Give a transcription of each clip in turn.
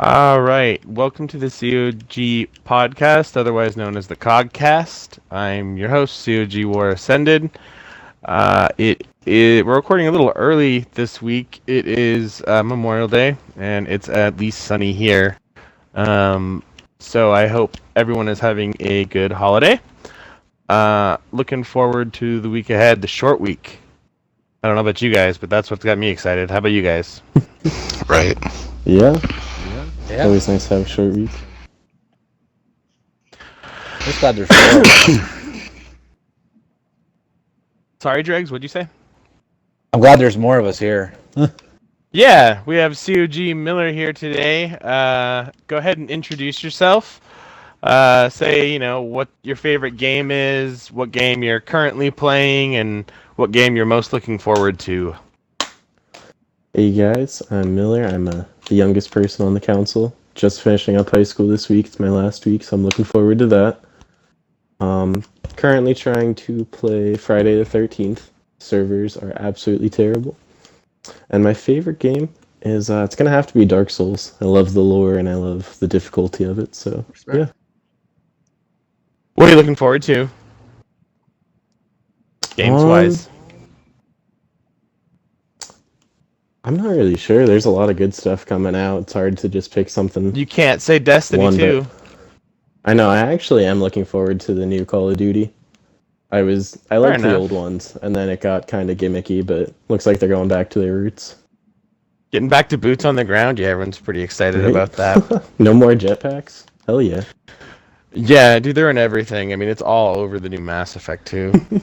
All right, welcome to the COG podcast, otherwise known as the COGCast. I'm your host, COG WarAscended. We're recording a little early this week. It is Memorial Day, and it's at least sunny here. So I hope everyone is having a good holiday. Looking forward to the week ahead, the short week. I don't know about you guys, but that's what's got me excited. How about you guys? Right. Yeah, Yeah, always nice to have a short week. I'm just glad there's four of us. Sorry, Dregs, what'd you say? I'm glad there's more of us here. Yeah, we have COG Miller here today. Go ahead and introduce yourself. Say, what your favorite game is, what game you're currently playing, and what game you're most looking forward to. Hey guys, I'm Miller. I'm the youngest person on the council. Just finishing up high school this week. It's my last week, so I'm looking forward to that. Currently trying to play Friday the 13th. Servers are absolutely terrible. And my favorite game is, it's going to have to be Dark Souls. I love the lore and I love the difficulty of it, so yeah. What are you looking forward to? Games-wise. I'm not really sure. There's a lot of good stuff coming out. It's hard to just pick something. You can't say Destiny 2. I know, I actually am looking forward to the new Call of Duty. I liked the old ones, and then it got kind of gimmicky, but looks like they're going back to their roots. Getting back to boots on the ground, yeah, everyone's pretty excited about that. No more jetpacks? Hell yeah. Yeah, dude, they're in everything. I mean, it's all over the new Mass Effect 2.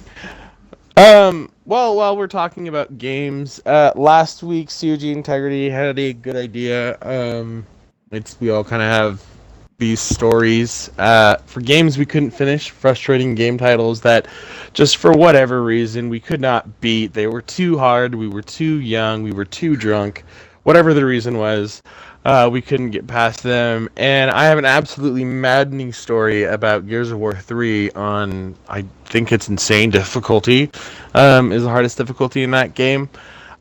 Well, while we're talking about games, last week COG Integrity had a good idea. We all kind of have these stories for games we couldn't finish, frustrating game titles that just for whatever reason we could not beat. They were too hard, we were too young, we were too drunk, whatever the reason was. We couldn't get past them, and I have an absolutely maddening story about Gears of War 3 on, I think it's insane difficulty, is the hardest difficulty in that game.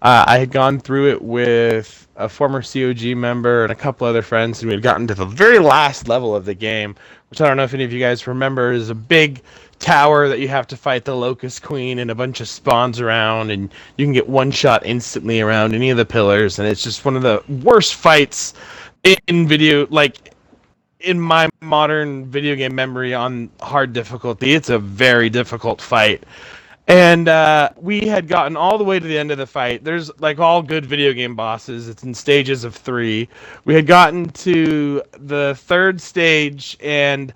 I had gone through it with a former COG member and a couple other friends, and we had gotten to the very last level of the game, which I don't know if any of you guys remember, is a big tower that you have to fight the Locust Queen and a bunch of spawns around, and you can get one shot instantly around any of the pillars, and it's just one of the worst fights in in my modern video game memory on hard difficulty. It's a very difficult fight. And we had gotten all the way to the end of the fight. There's, like all good video game bosses, it's in stages of 3. We had gotten to the 3rd stage, and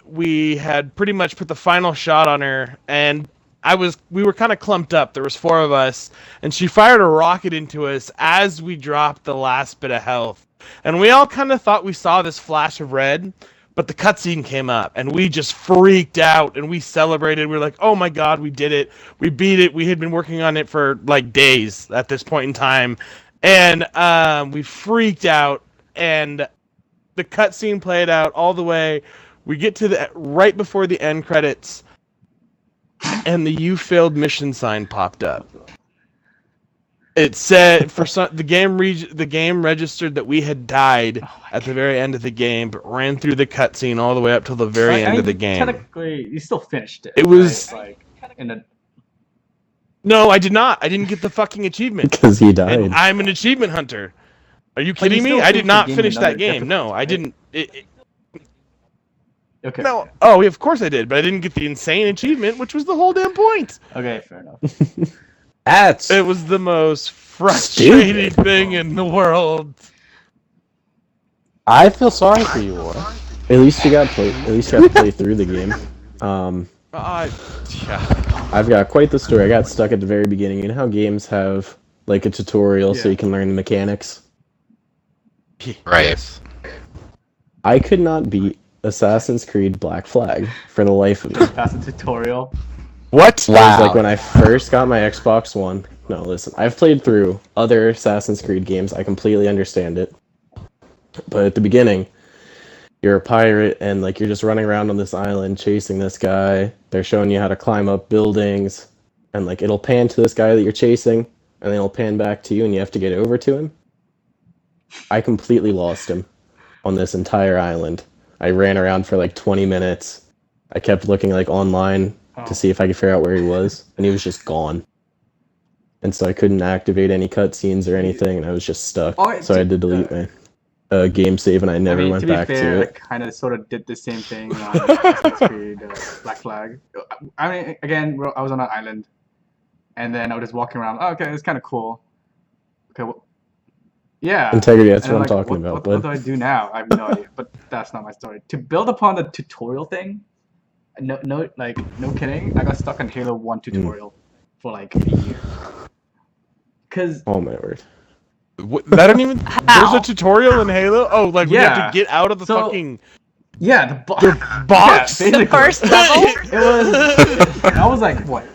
we had pretty much put the final shot on her, and we were kind of clumped up. There was 4 of us, and she fired a rocket into us as we dropped the last bit of health. And we all kind of thought we saw this flash of red, but the cutscene came up, and we just freaked out, and we celebrated. We were like, oh my god, we did it. We beat it. We had been working on it for, like, days at this point in time. And we freaked out, and the cutscene played out all the way. We get to right before the end credits, and the "You failed mission" sign popped up. It said the game registered that we had died at the very end of the game, but ran through the cutscene all the way up till the very end of the game. Technically, you still finished it. It was right? No, I did not. I didn't get the fucking achievement Because he died. And I'm an achievement hunter. Are you kidding me? I did not finish that game. No, I didn't. Okay. No. Oh, of course I did, but I didn't get the insane achievement, which was the whole damn point. Okay, fair enough. It was the most frustrating thing in the world. I feel sorry for you, War. At least you got to play through the game. Yeah. I've got quite the story. I got stuck at the very beginning. You know how games have like a tutorial so you can learn the mechanics? Right. Yes. I could not beat Assassin's Creed Black Flag for the life of me. Pass the tutorial. What? It was like when I first got my Xbox One. No, listen, I've played through other Assassin's Creed games. I completely understand it. But at the beginning, you're a pirate and like you're just running around on this island chasing this guy. They're showing you how to climb up buildings, and like it'll pan to this guy that you're chasing, and then it'll pan back to you, and you have to get over to him. I completely lost him on this entire island. I ran around for like 20 minutes. I kept looking like online to see if I could figure out where he was, and he was just gone. And so I couldn't activate any cutscenes or anything, and I was just stuck. So I had to delete my game save, and I never went back to fair, to it. I kind of sort of did the same thing on Assassin's Creed Black Flag. I mean, again, I was on an island, and then I was just walking around. Oh, okay, it's kind of cool. Okay, well, yeah. Integrity, that's And what I'm like, talking about. What do I do now? I have no idea, but that's not my story. To build upon the tutorial thing, no, kidding. I got stuck on Halo 1 tutorial for like a year. Cause Oh my word. That don't even. There's a tutorial in Halo. Oh, like we have to get out of the fucking. Yeah, the box. Yeah, the first level. It was. I was like, what?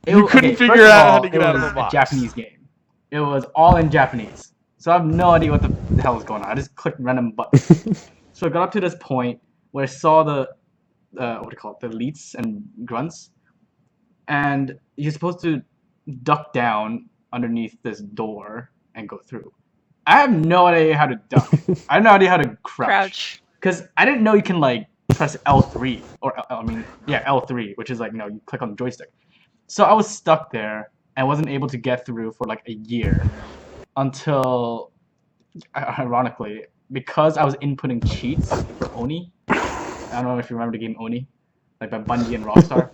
You couldn't figure out how to get out of the It was box. a Japanese game. It was all in Japanese, so I have no idea what the hell was going on. I just clicked random buttons. So I got up to this point where I saw the what do you call it? The elites and grunts, and you're supposed to duck down underneath this door and go through. I have no idea how to duck. I have no idea how to crouch. Because I didn't know you can like press L3 or L3, which is like you click on the joystick. So I was stuck there and wasn't able to get through for like a year until, ironically, because I was inputting cheats for Oni. I don't know if you remember the game Oni, like by Bungie and Rockstar.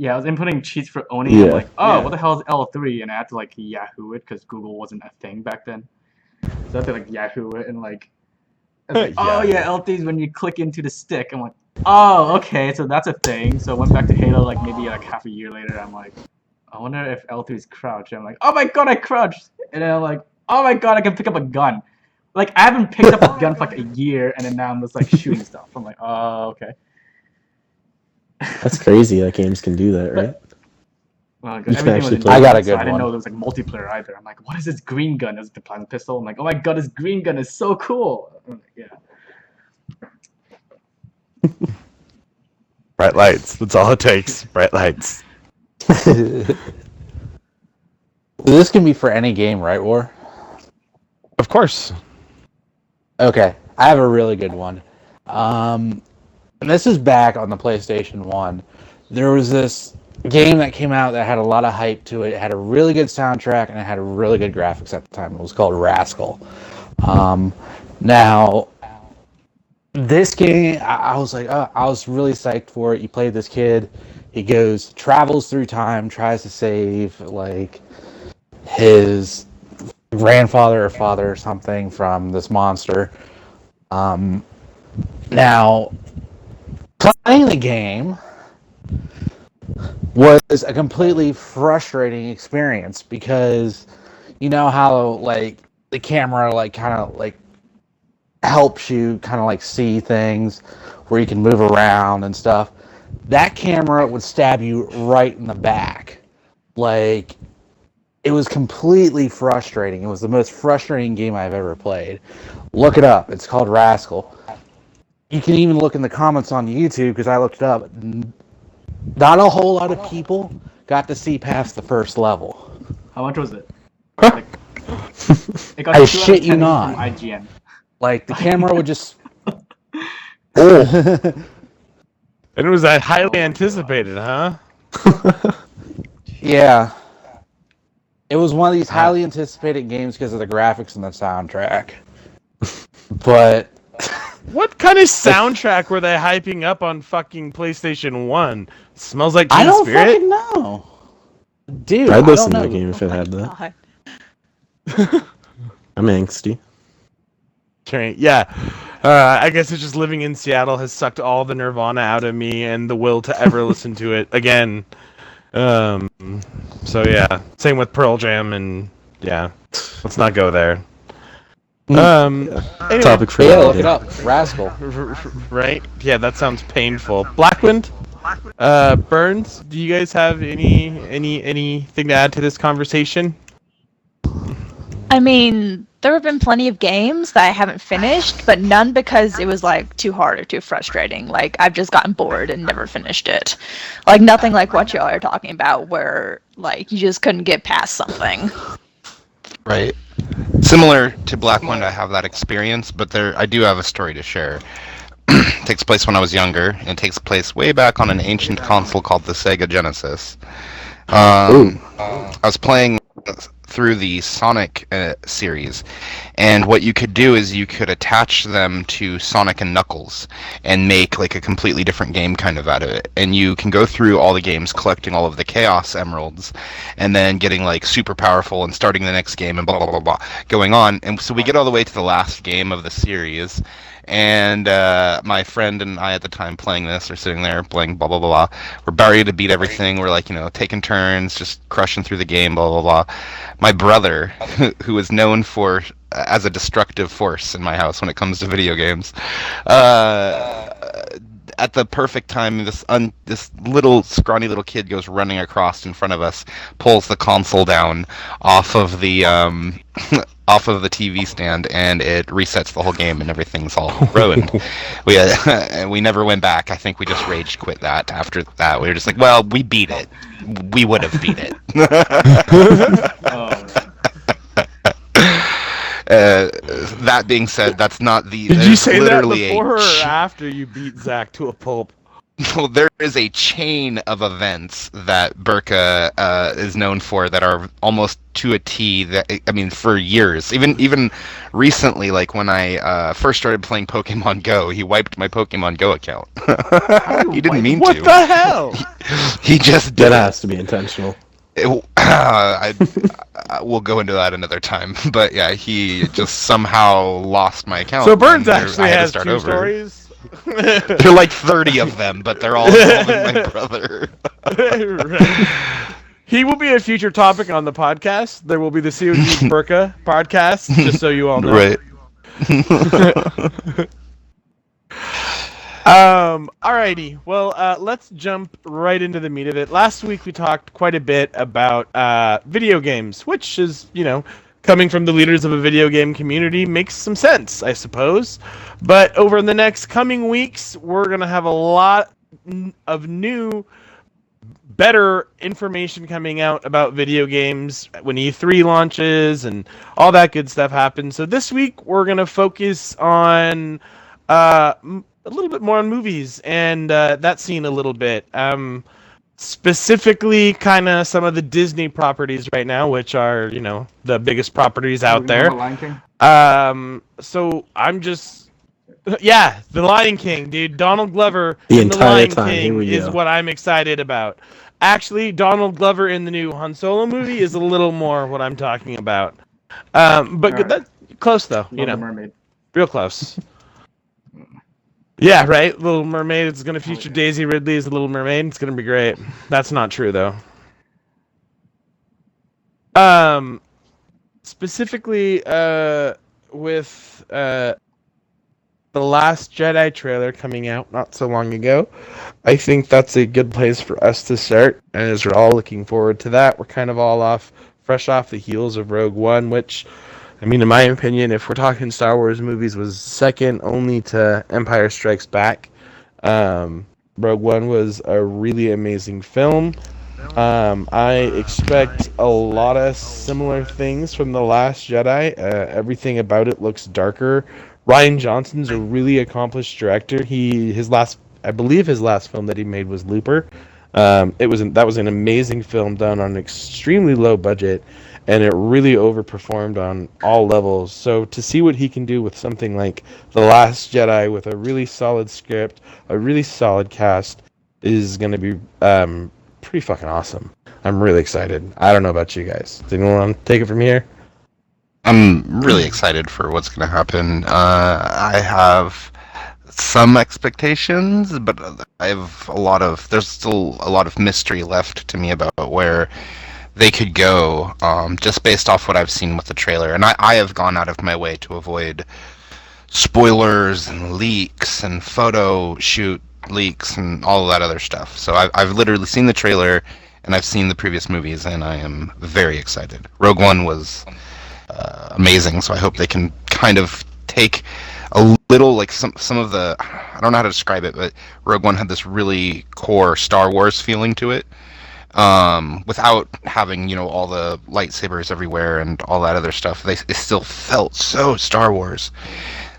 Yeah, I was inputting cheats for Oni. Yeah. I'm like, what the hell is L3? And I had to like Yahoo it because Google wasn't a thing back then. So I had to like Yahoo it and like, L3 is when you click into the stick. I'm like, oh, okay, so that's a thing. So I went back to Halo like maybe like half a year later. I'm like, I wonder if L3 is crouch. And I'm like, oh my god, I crouched. And then I'm like, oh my god, I can pick up a gun. Like I haven't picked up a gun for like a year, and then now I'm just like shooting stuff. I'm like, oh, okay. That's crazy that games can do that, right? Well, You can everything was actually in play I got a Japanese, so good I didn't one. know there was like multiplayer either. I'm like, what is this green gun? Is it the plasma pistol? I'm like, oh my god, this green gun is so cool. I'm like, yeah. Bright lights. That's all it takes. Bright lights. This can be for any game, right, War? Of course. Okay, I have a really good one. And this is back on the PlayStation 1. There was this game that came out that had a lot of hype to it. It had a really good soundtrack, and it had really good graphics at the time. It was called Rascal. Now, this game, I was like, I was really psyched for it. You play this kid. He travels through time, tries to save, like, his grandfather or father or something from this monster. Now, playing the game was a completely frustrating experience because you know how like the camera like kind of like helps you kind of like see things where you can move around and stuff. That camera would stab you right in the back. Like it was completely frustrating. It was the most frustrating game I've ever played. Look it up. It's called Rascal. You can even look in the comments on YouTube because I looked it up. Not a whole lot of people got to see past the first level. How much was it? Like, it got I 2 out of shit you 10 not. From IGN. Like the camera would just. And it was that highly anticipated, huh? Yeah. It was one of these highly anticipated games because of the graphics and the soundtrack. But What kind of soundtrack were they hyping up on fucking PlayStation 1? Smells like Teen I don't Spirit? fucking know. Dude, I'd I listen don't to know. the game if it had that. God. I'm angsty. Yeah. I guess it's just living in Seattle has sucked all the Nirvana out of me and the will to ever listen to it again. So yeah. Same with Pearl Jam and yeah. Let's not go there. Anyway, Topic for Yeah, another look day. it up. Rascal. right? Yeah, that sounds painful. BlackWind? Burnz, do you guys have anything to add to this conversation? I mean, there have been plenty of games that I haven't finished, but none because it was like too hard or too frustrating. Like I've just gotten bored and never finished it. Like nothing like what y'all are talking about where like you just couldn't get past something. Right. Similar to BlackWind, I have that experience, but I do have a story to share. It takes place when I was younger, and it takes place way back on an ancient console called the Sega Genesis. I was playing through the Sonic series, and what you could do is you could attach them to Sonic and Knuckles and make like a completely different game kind of out of it. And you can go through all the games collecting all of the Chaos Emeralds and then getting like super powerful and starting the next game and blah blah blah blah going on. And so we get all the way to the last game of the series, and my friend and I at the time playing this are sitting there playing blah blah blah blah. We're about ready to beat everything. We're like, taking turns, just crushing through the game, blah blah blah. My brother, who is known for as a destructive force in my house when it comes to video games, at the perfect time, this little scrawny little kid goes running across in front of us, pulls the console down off of the off of the TV stand, and it resets the whole game, and everything's all ruined. We never went back. I think we just rage quit that. After that, we were just like, well, we beat it. We would have beat it. That being said, that's not the. Did you say that literally before or after you beat Zach to a pulp? Well, there is a chain of events that Burka is known for that are almost to a T. That I mean, for years, even recently, like when I first started playing Pokemon Go, he wiped my Pokemon Go account. He didn't mean what to. What the hell? He just did. That has to be intentional. We'll go into that another time, but yeah, he just somehow lost my account. So Burnz actually has two stories. There are like 30 of them, but they're all involving my brother. Right. He will be a future topic on the podcast. There will be the COG Burka podcast, just so you all know. Right. Alrighty. Well, let's jump right into the meat of it. Last week we talked quite a bit about video games, which is, coming from the leaders of a video game community makes some sense, I suppose. But over the next coming weeks, we're going to have a lot of new, better information coming out about video games when E3 launches and all that good stuff happens. So this week, we're going to focus on a little bit more on movies and that scene a little bit. Specifically, kind of some of the Disney properties right now, which are, the biggest properties out there. Lion King? So I'm just, the Lion King, dude. Donald Glover The in the entire Lion time, here King we is go. what I'm excited about. Actually, Donald Glover in the new Han Solo movie is a little more what I'm talking about. But good, that's close though, Little Mermaid. real close. Yeah, right? Little Mermaid. It's going to feature Daisy Ridley as a Little Mermaid. It's going to be great. That's not true, though. Specifically, with The Last Jedi trailer coming out not so long ago, I think that's a good place for us to start, and as we're all looking forward to that, we're kind of all fresh off the heels of Rogue One, which... I mean, in my opinion, if we're talking Star Wars movies, was second only to Empire Strikes Back. Rogue One was a really amazing film. I expect a lot of similar things from The Last Jedi. Everything about it looks darker. Rian Johnson's a really accomplished director. I believe his last film that he made was Looper. That was an amazing film done on an extremely low budget. And it really overperformed on all levels. So to see what he can do with something like The Last Jedi with a really solid script, a really solid cast, is going to be pretty fucking awesome. I'm really excited. I don't know about you guys. Does anyone want to take it from here? I'm really excited for what's going to happen. I have some expectations, but there's still a lot of mystery left to me about where they could go, just based off what I've seen with the trailer. And I have gone out of my way to avoid spoilers and leaks and photo shoot leaks and all of that other stuff. So I've literally seen the trailer and I've seen the previous movies, and I am very excited. Rogue One was amazing, so I hope they can kind of take a little, like some of the, I don't know how to describe it, but Rogue One had this really core Star Wars feeling to it. without having all the lightsabers everywhere and all that other stuff. It still felt so Star Wars.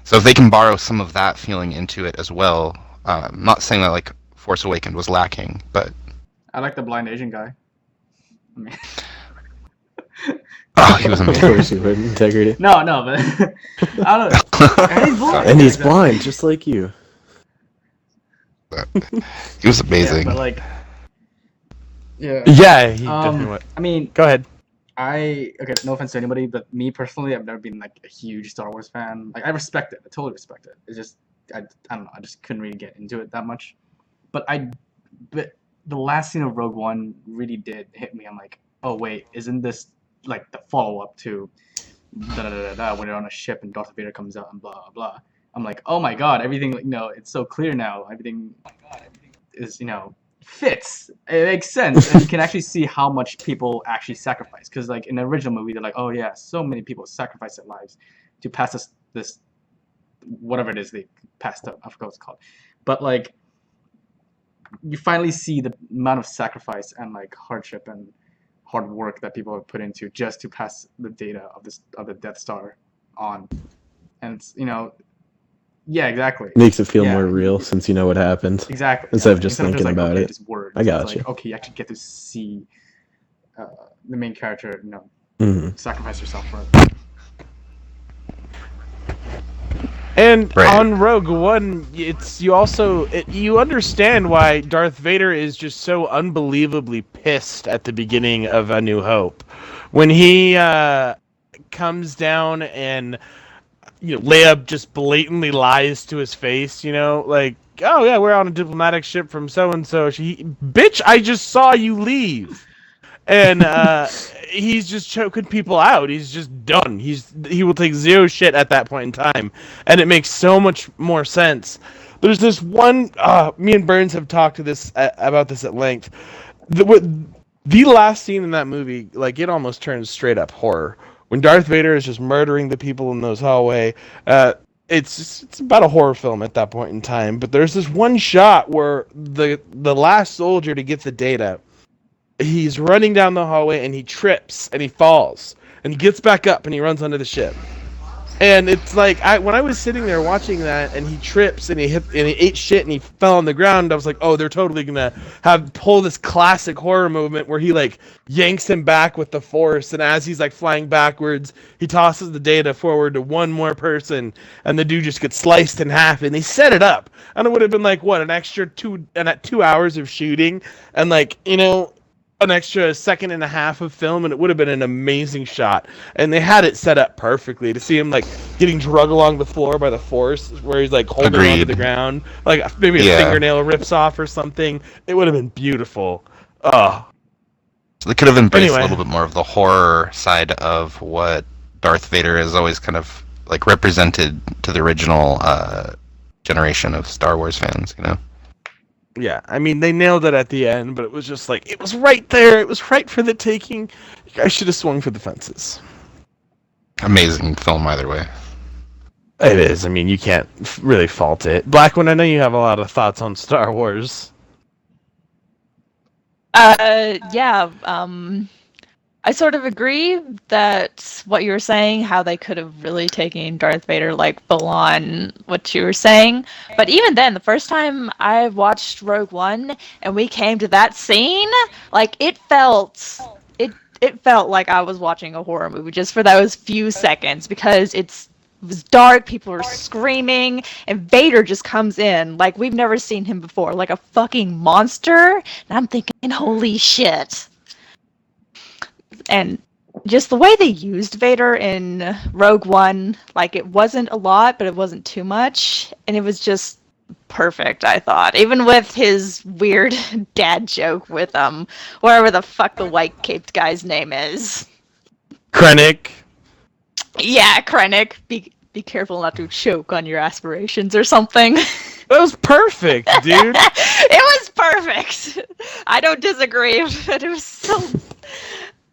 So if they can borrow some of that feeling into it as well, I'm not saying that like Force Awakens was lacking, but I like the blind Asian guy. I mean, oh, he was Of amazing. course you would. Integrity. no, but I don't know. And he's blind. And he's Exactly. blind, just like you. He was Yeah, amazing. but like, yeah. Yeah, he definitely went. I mean, Go ahead. okay, no offense to anybody, but me personally, I've never been like a huge Star Wars fan. Like, I respect it. I totally respect it. It's just, I don't know. I just couldn't really get into it that much. But the last scene of Rogue One really did hit me. I'm like, oh wait, isn't this like the follow up to da da da da when they're on a ship and Darth Vader comes out and blah blah blah. I'm like, oh my god, everything it's so clear now. Everything is fits. It makes sense, and you can actually see how much people actually sacrifice. Because like in the original movie, they're like, oh yeah, so many people sacrifice their lives to pass this whatever it is they passed up. I forgot what it's called, but like you finally see the amount of sacrifice and like hardship and hard work that people have put into just to pass the data of the Death Star on, and it's yeah, exactly. Makes it feel Yeah. more real since you know what happened. Exactly. Instead of just thinking like, about okay, it. It's words. I got It's you. like, okay, you actually get to see the main character, Hmm. sacrifice herself for it. And Right. on Rogue One, you understand why Darth Vader is just so unbelievably pissed at the beginning of A New Hope, when he comes down and Leia just blatantly lies to his face. Like, oh yeah, we're on a diplomatic ship from so and so. Bitch, I just saw you leave. And he's just choking people out. He's just done. He will take zero shit at that point in time, and it makes so much more sense. There's this one. Me and Burnz have talked to this about this at length. The last scene in that movie, like it almost turns straight up horror when Darth Vader is just murdering the people in those hallway. It's about a horror film at that point in time. But there's this one shot where the last soldier to get the data, he's running down the hallway and he trips and he falls and he gets back up and he runs under the ship. And it's like when I was sitting there watching that and he trips and he ate shit and he fell on the ground, I was like, oh, they're totally gonna pull this classic horror movement where he like yanks him back with the force, and as he's like flying backwards, he tosses the data forward to one more person and the dude just gets sliced in half, and they set it up. And it would have been like what, an extra 2 hours of shooting and like an extra second and a half of film, and it would have been an amazing shot. And they had it set up perfectly to see him like getting dragged along the floor by the force, where he's like holding onto the ground, like maybe a fingernail rips off or something. It would have been beautiful. So they could have embraced Anyway. a little bit more of the horror side of what Darth Vader has always kind of like represented to the original generation of Star Wars fans. Yeah, I mean, they nailed it at the end, but it was just like, it was right there. It was right for the taking. You guys should have swung for the fences. Amazing film either way. It is. I mean, you can't really fault it. BlackWind, I know you have a lot of thoughts on Star Wars. Yeah, I sort of agree that what you were saying, how they could have really taken Darth Vader like full on what you were saying. But even then, the first time I watched Rogue One and we came to that scene, like it felt like I was watching a horror movie just for those few seconds, because it was dark, people were screaming, and Vader just comes in like we've never seen him before, like a fucking monster. And I'm thinking, holy shit. And just the way they used Vader in Rogue One, like it wasn't a lot, but it wasn't too much, and it was just perfect, I thought. Even with his weird dad joke with whatever the fuck the white caped guy's name is. Krennic. Yeah, Krennic. Be careful not to choke on your aspirations or something. That was perfect, dude. It was perfect. I don't disagree, but it was so.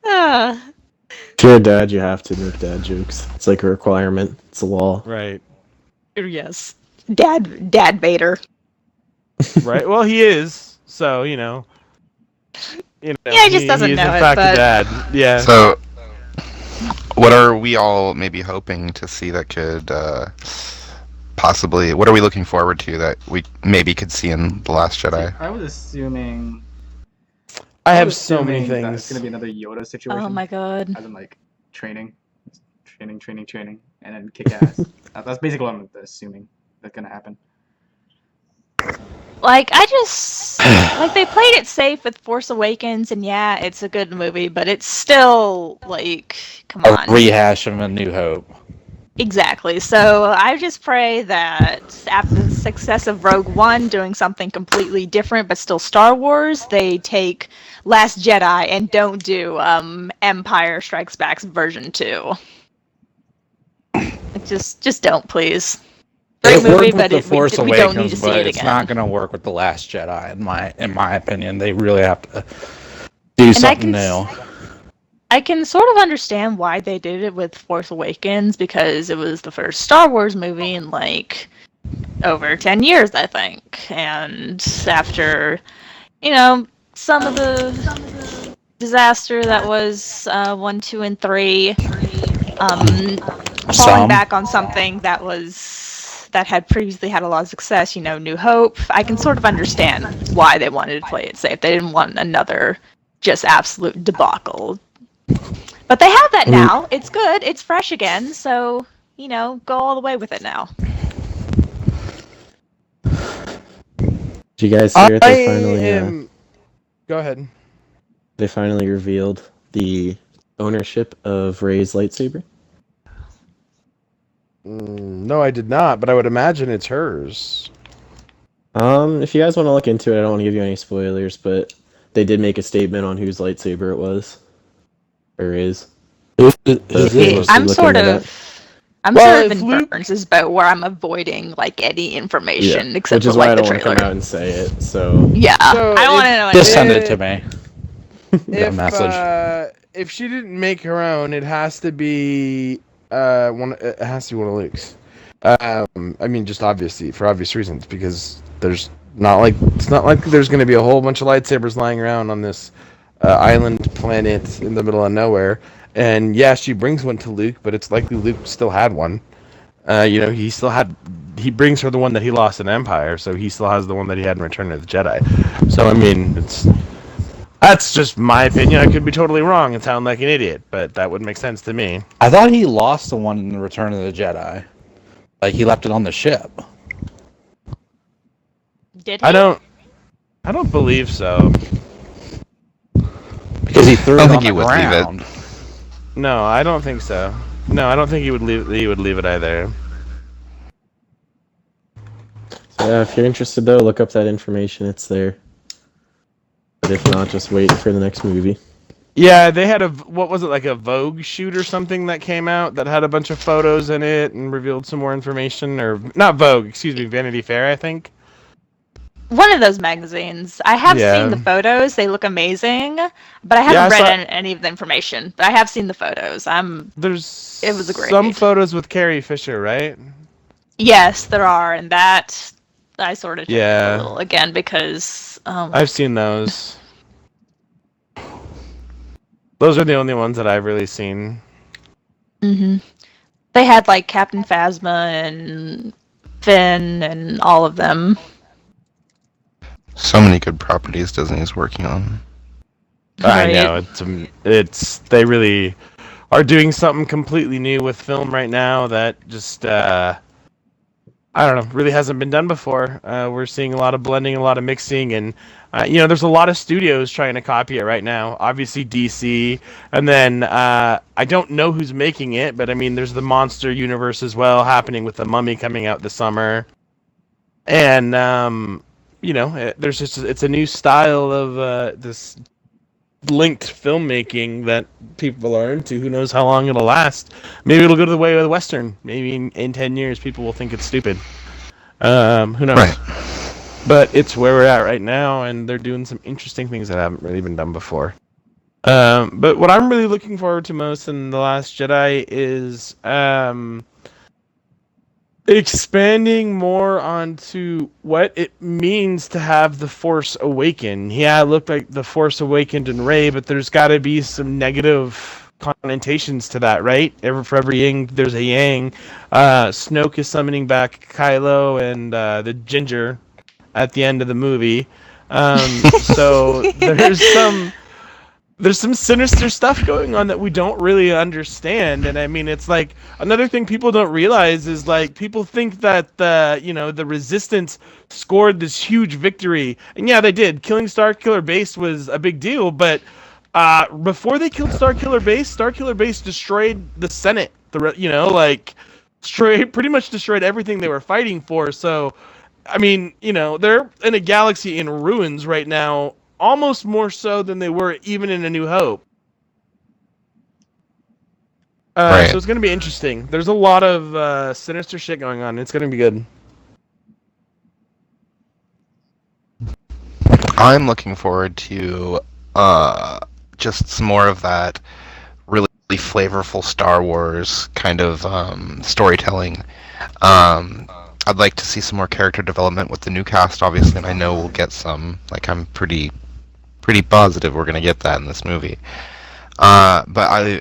If you're a dad, you have to make dad jokes. It's like a requirement. It's a law. Right. Yes. Dad Vader. Right. Well, he is. So, You know, Yeah, he just doesn't he's know in it, fact a but dad. Yeah. So, what are we all maybe hoping to see that could possibly? What are we looking forward to that we maybe could see in The Last Jedi? I was assuming. I I have was so many assuming that it's things. gonna be another Yoda situation. oh my god. As in like training, and then kick ass. That's basically what I'm assuming that's gonna happen. Like, I just like they played it safe with Force Awakens, and yeah, it's a good movie, but it's still like, come A on. rehash of A New Hope. Exactly. So I just pray that after the success of Rogue One doing something completely different but still Star Wars, they take Last Jedi and don't do Empire Strikes Back's version 2. Like, just don't, please. Great It movie, worked with but The Force we don't need Awakens, to see but it it's again. not going to work with The Last Jedi, in my opinion. They really have to do something new. I can sort of understand why they did it with Force Awakens, because it was the first Star Wars movie in like over 10 years, I think. And after, some of the disaster that was 1, 2, and 3, falling back on something that had previously had a lot of success, New Hope, I can sort of understand why they wanted to play it safe. They didn't want another just absolute debacle. But they have that now. It's good. It's fresh again. So, go all the way with it now. Did you guys hear it? They finally, Go ahead. they finally revealed the ownership of Rey's lightsaber. No, I did not, but I would imagine it's hers. If you guys want to look into it, I don't want to give you any spoilers, but they did make a statement on whose lightsaber it was. Or is. I'm sort of in Luke- Burnz' boat where I'm avoiding like any information except which is for why like I the don't want to come trailer. out and say it. So Yeah, So I don't want to know Just anything. send it to me. The message. If she didn't make her own, it has to be one. It has to be one of Luke's. I mean, just obviously for obvious reasons, because it's not like there's going to be a whole bunch of lightsabers lying around on this island planet in the middle of nowhere. And yeah, she brings one to Luke, but it's likely Luke still had one. He brings her the one that he lost in Empire, so he still has the one that he had in Return of the Jedi. So I mean, that's just my opinion. I could be totally wrong and sound like an idiot, but that would make sense to me. I thought he lost the one in Return of the Jedi. Like, he left it on the ship. Did he? I don't believe so. Because he threw I it don't on think the he would leave it. ground. No, I don't think so. No, I don't think he would leave it either. yeah, if you're interested though, look up that information. It's there. But if not, just wait for the next movie. Yeah, they had what was it, like a Vogue shoot or something that came out that had a bunch of photos in it and revealed some more information, or not Vogue, excuse me, Vanity Fair, I think. One of those magazines. I have seen the photos. They look amazing, but I haven't read any of the information. But I have seen the photos. It was a great. Some photos with Carrie Fisher, right? Yes, there are, and that I sort of Yeah. a little again because I've seen those. Those are the only ones that I've really seen. Mm-hmm. They had like Captain Phasma and Finn and all of them. So many good properties Disney's working on. I know it's they really are doing something completely new with film right now that just I don't know, really hasn't been done before. We're seeing a lot of blending, a lot of mixing, and there's a lot of studios trying to copy it right now. Obviously DC, and then I don't know who's making it, but I mean there's the Monster Universe as well happening with The Mummy coming out this summer, and there's just it's a new style of this linked filmmaking that people are into. Who knows how long it'll last? Maybe it'll go to the way of the Western. Maybe in 10 years people will think it's stupid. Who knows? Right. But it's where we're at right now, and they're doing some interesting things that haven't really been done before. But what I'm really looking forward to most in The Last Jedi is expanding more onto what it means to have the Force awaken. Yeah, it looked like the Force awakened in Rey, but there's got to be some negative connotations to that, right? For every yin, there's a yang. Snoke is summoning back Kylo and the Ginger at the end of the movie. So there's some sinister stuff going on that we don't really understand. And I mean, it's like another thing people don't realize is like people think that the Resistance scored this huge victory, and yeah, they did. Killing Starkiller Base was a big deal, but before they killed Starkiller Base destroyed the Senate. Pretty much destroyed everything they were fighting for. So I mean, they're in a galaxy in ruins right now, almost more so than they were even in A New Hope. Right. So it's going to be interesting. There's a lot of sinister shit going on. It's going to be good. I'm looking forward to just some more of that really flavorful Star Wars kind of storytelling. I'd like to see some more character development with the new cast, obviously, and I know we'll get some. Like, I'm pretty positive we're gonna get that in this movie. But I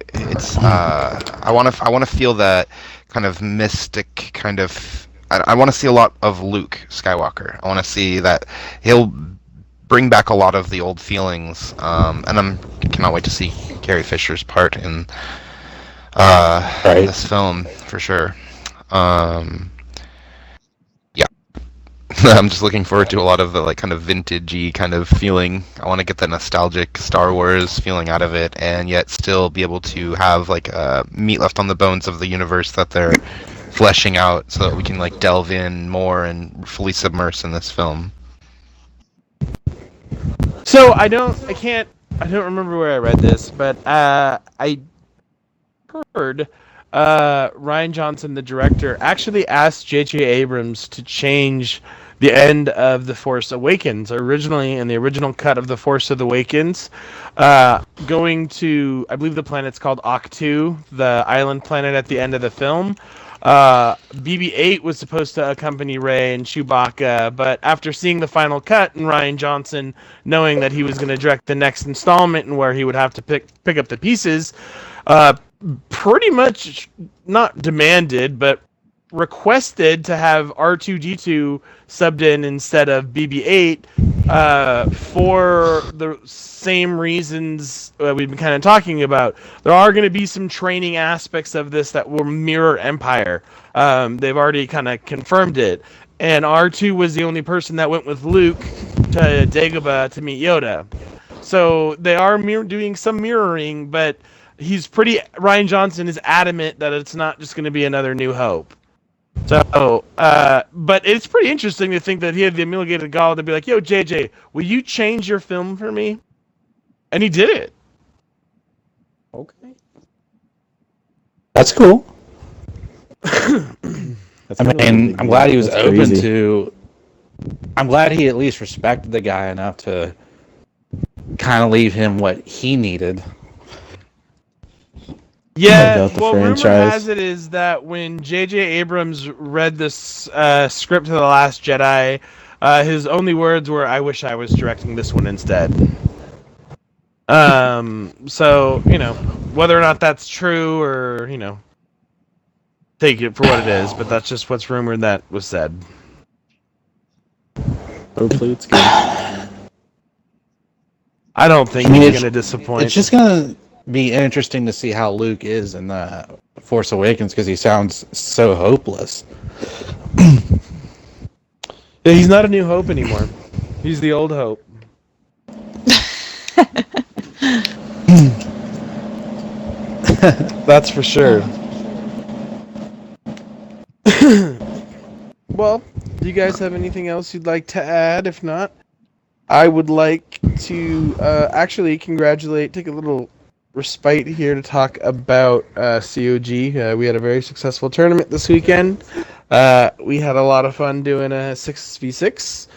want to feel that kind of mystic kind of. I want to see a lot of Luke Skywalker. I want to see that he'll bring back a lot of the old feelings, and cannot wait to see Carrie Fisher's part in this film for sure. I'm just looking forward to a lot of the like kind of vintagey kind of feeling. I want to get the nostalgic Star Wars feeling out of it, and yet still be able to have like meat left on the bones of the universe that they're fleshing out, so that we can like delve in more and fully submerse in this film. So I don't remember where I read this, but I heard Rian Johnson, the director, actually asked J.J. Abrams to change the end of The Force Awakens. Originally, in the original cut of The Force Awakens, going to, I believe the planet's called Octu, the island planet at the end of the film. BB-8 was supposed to accompany Rey and Chewbacca, but after seeing the final cut and Rian Johnson knowing that he was going to direct the next installment and where he would have to pick up the pieces, pretty much not demanded, but requested to have R2-D2 subbed in instead of BB-8 for the same reasons we've been kind of talking about. There are going to be some training aspects of this that will mirror Empire. They've already kind of confirmed it. And R2 was the only person that went with Luke to Dagobah to meet Yoda. So they are doing some mirroring, but Rian Johnson is adamant that it's not just going to be another New Hope. So, but it's pretty interesting to think that he had the amalgamated gall to be like, yo, JJ, will you change your film for me? And he did it. Okay. That's cool. That's I'm glad he was That's open crazy. to. I'm glad he at least respected the guy enough to kind of leave him what he needed. Yeah, About the well, rumor franchise. has it is that when J.J. Abrams read this script to The Last Jedi, his only words were, "I wish I was directing this one instead." So, whether or not that's true or, take it for what it is, but that's just what's rumored that was said. Hopefully it's good. I don't think he's going to disappoint. It's just gonna be interesting to see how Luke is in the Force Awakens because he sounds so hopeless. Yeah, he's not a New Hope anymore. He's the Old Hope. That's for sure. Well, do you guys have anything else you'd like to add? If not, I would like to actually take a little respite here to talk about COG. We had a very successful tournament this weekend. We had a lot of fun doing a 6v6.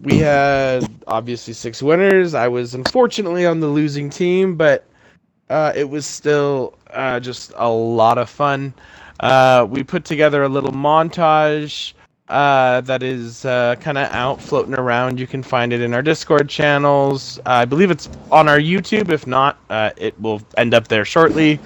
We had obviously 6 winners. I was unfortunately on the losing team, but it was still just a lot of fun. We put together a little montage that is kind of out floating around. You can find it in our Discord channels. I believe it's on our YouTube. If not, it will end up there shortly.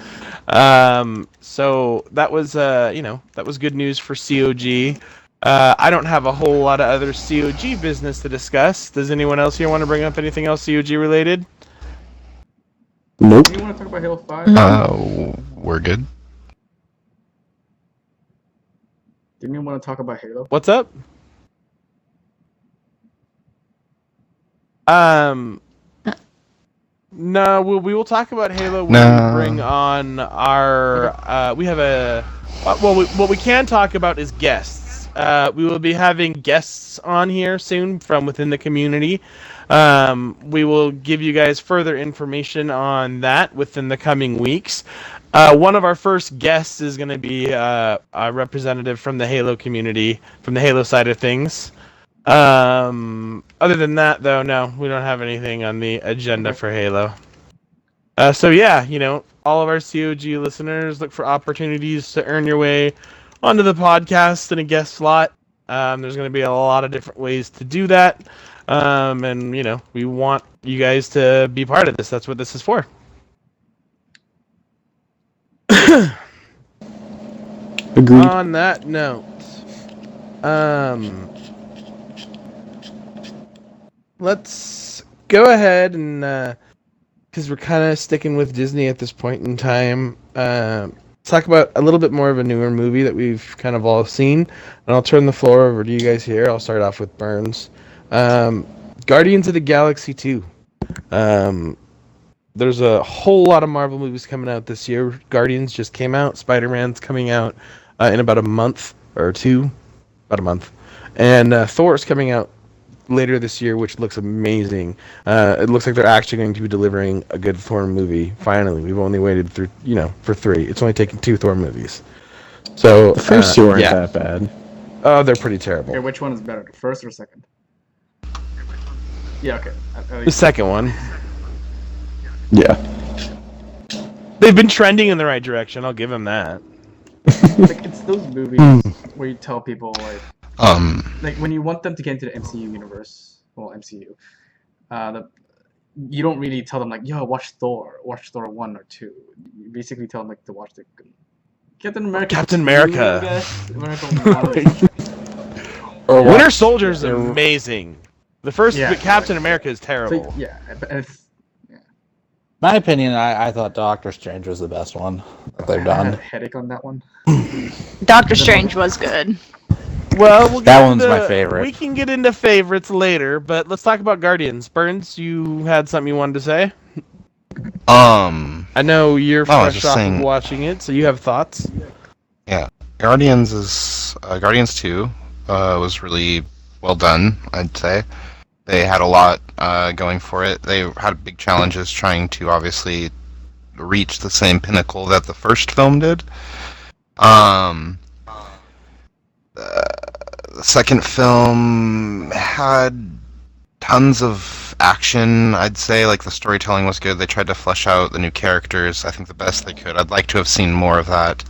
So that was that was good news for COG. I don't have a whole lot of other COG business to discuss. Does anyone else here want to bring up anything else COG related? Nope. Do you want to talk about Halo 5? We're good. Didn't you want to talk about Halo? What's up? No, we will talk about Halo when we bring on our. We have a. What we can talk about is guests. We will be having guests on here soon from within the community. We will give you guys further information on that within the coming weeks. One of our first guests is going to be a representative from the Halo community, from the Halo side of things. Other than that, though, no, we don't have anything on the agenda for Halo. So yeah, all of our COG listeners, look for opportunities to earn your way onto the podcast in a guest slot. There's going to be a lot of different ways to do that. And we want you guys to be part of this. That's what this is for. Agreed. On that note, let's go ahead and because we're kind of sticking with Disney at this point in time, talk about a little bit more of a newer movie that we've kind of all seen, and I'll turn the floor over to you guys here. I'll start off with Burnz. Guardians of the Galaxy 2. There's a whole lot of Marvel movies coming out this year. Guardians just came out. Spider-Man's coming out in about a month or two. About a month. And Thor's coming out later this year, which looks amazing. It looks like they're actually going to be delivering a good Thor movie. Finally, we've only waited through, for 3. It's only taken 2 Thor movies. So The first 2 aren't that bad. Oh, they're pretty terrible. Okay, which one is better, the first or second? Yeah, okay. The second one. Yeah. They've been trending in the right direction. I'll give them that. It's those movies where you tell people like when you want them to get into the MCU universe, MCU, you don't really tell them like, yo, watch Thor 1 or 2. You basically tell them like to watch the Captain America. Captain America. Or Winter Soldier is amazing. The first Captain America is terrible. So, My opinion, I thought Doctor Strange was the best one that they've I done. had a headache on that one. Doctor Strange was good. Well, that one's my favorite. We can get into favorites later, but let's talk about Guardians. Burnz, you had something you wanted to say? I know you're fresh off of watching it, so you have thoughts. Yeah, Guardians 2 was really well done, I'd say. They had a lot going for it. They had big challenges trying to obviously reach the same pinnacle that the first film did. The second film had tons of action, I'd say. Like, the storytelling was good. They tried to flesh out the new characters, I think, the best they could. I'd like to have seen more of that.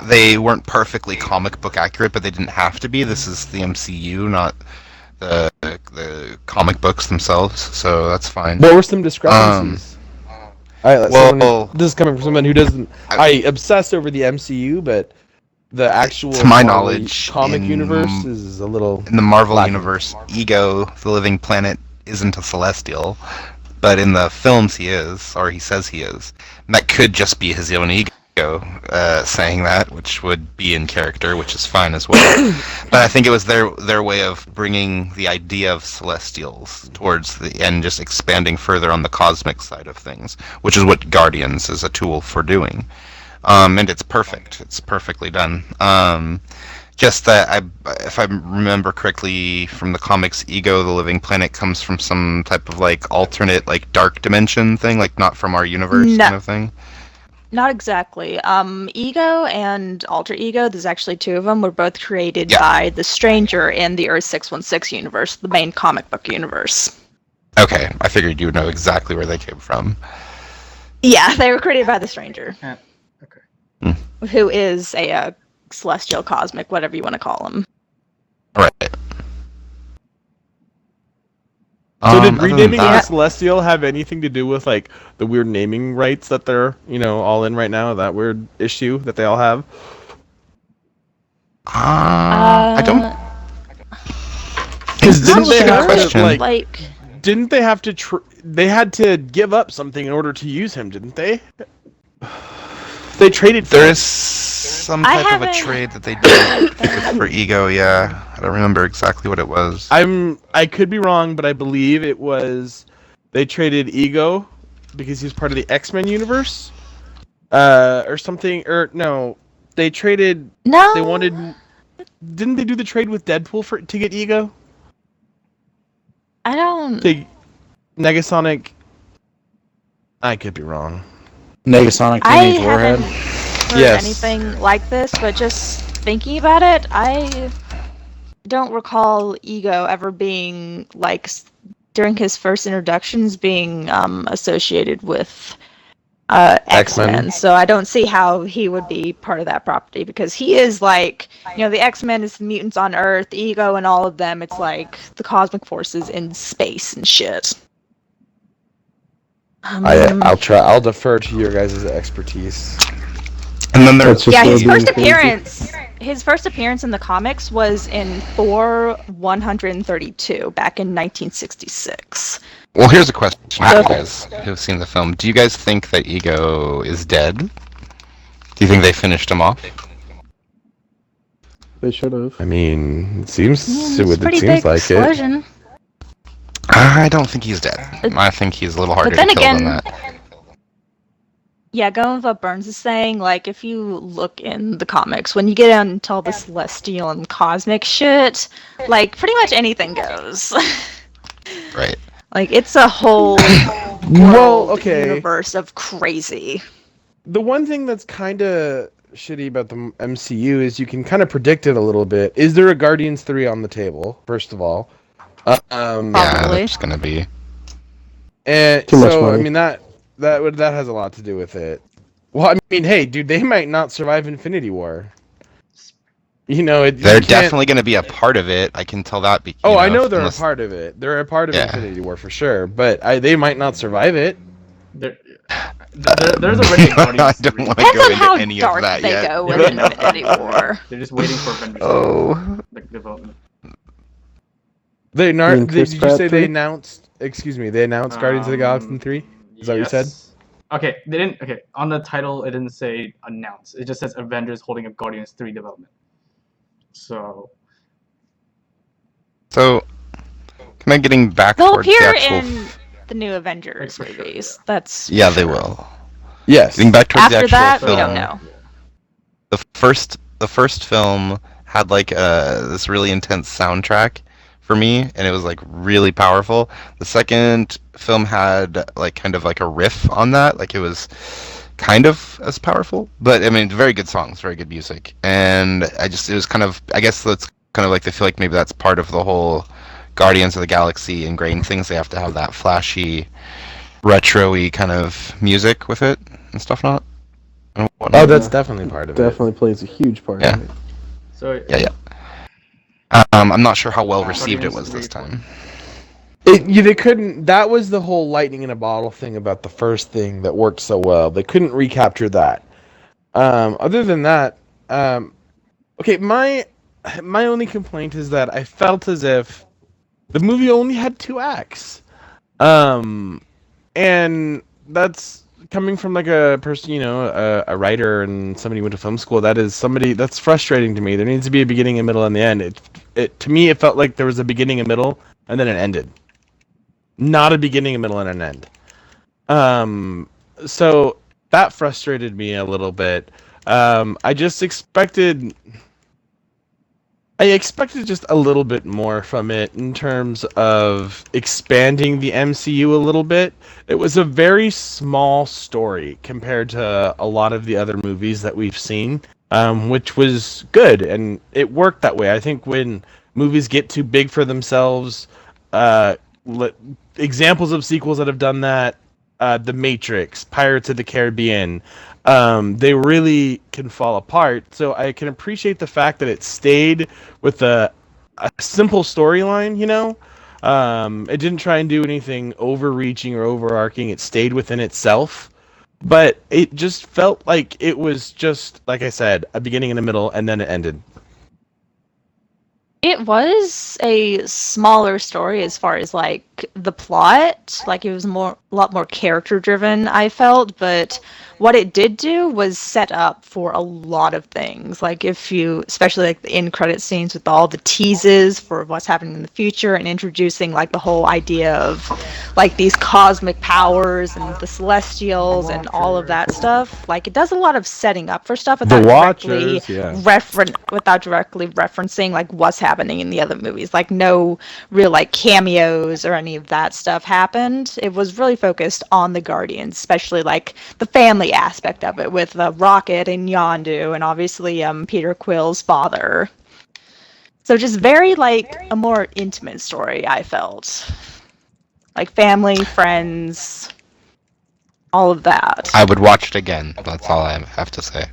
They weren't perfectly comic book accurate, but they didn't have to be. This is the MCU, not the comic books themselves, so that's fine. What were some discrepancies? This is coming from someone who doesn't... I obsess over the MCU, but the actual... To my knowledge, comic universe is a little... In the Marvel universe, Ego, the living planet, isn't a Celestial, but in the films he is, or he says he is. And that could just be his own ego saying that, which would be in character, which is fine as well. But I think it was their way of bringing the idea of Celestials towards the end, just expanding further on the cosmic side of things, which is what Guardians is a tool for doing. And it's perfect. It's perfectly done. Just that, if I remember correctly from the comics, Ego, the living planet, comes from some type of like alternate, like dark dimension thing, like not from our universe kind of thing. Not exactly. Ego and Alter Ego, there's actually 2 of them, were both created by the Stranger in the Earth 616 universe, the main comic book universe. Okay, I figured you would know exactly where they came from. Yeah, they were created by the Stranger. Okay. who is a celestial, cosmic, whatever you want to call him. Right. So did other than renaming that, the Celestial have anything to do with like the weird naming rights that they're all in right now? That weird issue that they all have. I don't. Because Not didn't they Good have question. to like? Like, Didn't they have to? They had to give up something in order to use him, didn't they? They traded. There is some I type of a haven't- trade that they did for Ego. Yeah, I don't remember exactly what it was. I could be wrong, but I believe it was they traded Ego because he's part of the X-Men universe, or something. Or no, they traded. no. They wanted. Didn't they do the trade with Deadpool to get Ego? I don't. To Negasonic. I could be wrong. Negasonic I Teenage haven't Warhead. heard Yes. anything like this, but just thinking about it, I don't recall Ego ever being like during his first introductions being associated with X-Men. X-Men. So I don't see how he would be part of that property because he is like, the X-Men is the mutants on Earth, Ego and all of them. It's like the cosmic forces in space and shit. I'll try. I'll defer to your guys' expertise. And then That's there's just Yeah, his being first crazy. appearance in the comics was in Thor 132 back in 1966. Well, here's a question for you guys who've seen the film. Do you guys think that Ego is dead? Do you think they finished him off? They should have. I mean, it seems It's it pretty seems big like it. explosion. I don't think he's dead. I think he's a little harder to then kill than again- that. Yeah, going with what Burnz is saying, like if you look in the comics, when you get into all the celestial and cosmic shit, like pretty much anything goes. Right. Like it's a whole Well, okay. universe of crazy. The one thing that's kind of shitty about the MCU is you can kind of predict it a little bit. Is there a Guardians 3 on the table? First of all, Yeah, Probably. that's gonna be. and Too much so I money. mean that has a lot to do with it. Well, I mean, hey, dude, they might not survive Infinity War. You They're can't- definitely gonna be a part of it. I can tell that. Oh, I know they're unless- a part of it. They're a part of Yeah. Infinity War for sure, but they might not survive it. There's already a I Guardians don't 3. want to Depends go on into how any of dark that they yet. go with Infinity War. They're just waiting for Avengers Oh. like, development. They mean Chris did you Pratt say 3? they announced? Excuse me, they announced Guardians of the Galaxy 3. Is that what you said? Yes. Okay, they didn't. Okay, on the title, it didn't say announce. It just says Avengers holding up Guardians 3 development. So So, kind of getting back They'll towards the appear actual. in the new Avengers For sure, movies. yeah. That's Yeah, they will. Yes. Getting back towards after the actual that we film. don't know. The first film had like this really intense soundtrack for me, and it was like really powerful. The second film had like kind of like a riff on that, like it was kind of as powerful, but I mean, very good songs, very good music, and it was kind of, I guess that's kind of like they feel like maybe that's part of the whole Guardians of the Galaxy ingrained things. They have to have that flashy, retro-y kind of music with it and stuff. Not. Oh, that's definitely part of it. Definitely plays a huge part Yeah. in it. so Yeah. I'm not sure how well received it was this time. They couldn't. That was the whole lightning in a bottle thing about the first thing that worked so well. They couldn't recapture that. Other than that, okay. My only complaint is that I felt as if the movie only had 2 acts, and that's coming from like a person, a writer and somebody who went to film school. That's frustrating to me. There needs to be a beginning, a middle, and the end. To me, it felt like there was a beginning, a middle, and then it ended. Not a beginning, a middle, and an end. So that frustrated me a little bit. I expected just a little bit more from it in terms of expanding the MCU a little bit. It was a very small story compared to a lot of the other movies that we've seen, which was good, and it worked that way. I think when movies get too big for themselves, examples of sequels that have done that, The Matrix, Pirates of the Caribbean, they really can fall apart. So I can appreciate the fact that it stayed with a simple storyline, you know? It didn't try and do anything overreaching or overarching. It stayed within itself. But it just felt like it was just, like I said, a beginning and a middle, and then it ended. It was a smaller story as far as like the plot. Like it was a lot more character driven, I felt, but what it did do was set up for a lot of things. Like if you, especially like the end credit scenes with all the teases for what's happening in the future and introducing like the whole idea of like these cosmic powers and the celestials and all of that stuff. Like it does a lot of setting up for stuff without Watchers, yeah. without directly referencing like what's happening in the other movies. Like no real like cameos or any of that stuff happened. It was really focused on the Guardians, especially like the family aspect of it with Rocket and Yondu and obviously Peter Quill's father. So just very like a more intimate story, I felt. Like family, friends, all of that. I would watch it again. That's all I have to say.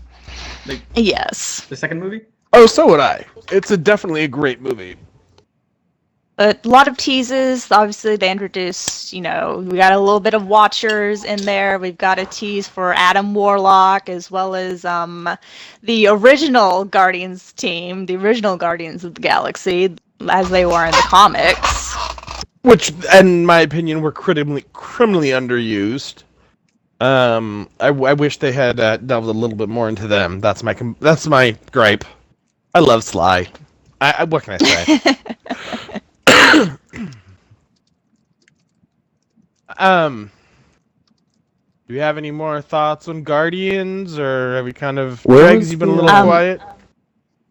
Yes. The second movie? Oh, so would I. It's definitely a great movie. A lot of teases. Obviously, they introduced, we got a little bit of Watchers in there. We've got a tease for Adam Warlock, as well as the original Guardians team, the original Guardians of the Galaxy, as they were in the comics. Which, in my opinion, were criminally underused. I wish they had delved a little bit more into them. That's my gripe. I love Sly. What can I say? Do you have any more thoughts on Guardians, or have we kind of? Greg, you've been a little quiet.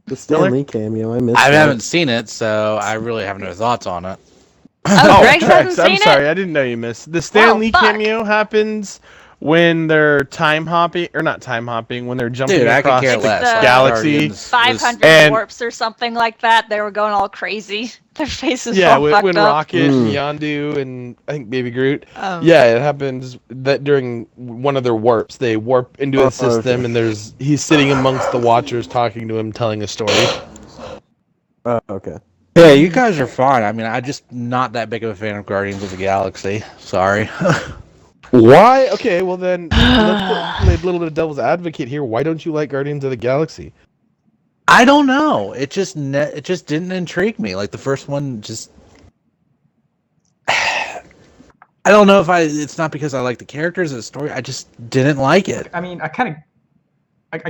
The Stan Lee cameo, I missed. I haven't seen it, so I really have no thoughts on it. Oh, Greg hasn't seen I'm sorry, I didn't know you missed. The Stan Lee cameo happens when they're time hopping, or not time hopping, when they're jumping across the galaxy. 500 warps or something like that. They were going all crazy. Their faces all fucked when up. Rocket, Yondu, and I think Baby Groot. It happens that during one of their warps, they warp into a system, and he's sitting amongst the Watchers, talking to him, telling a story. Oh, okay. Yeah, you guys are fine. I mean, I'm just not that big of a fan of Guardians of the Galaxy. Sorry. Why? Okay, well then, let's play a little bit of devil's advocate here. Why don't you like Guardians of the Galaxy? I don't know. It just didn't intrigue me. Like the first one, just I don't know if it's not because I like the characters or the story. I just didn't like it. I mean, I kind of.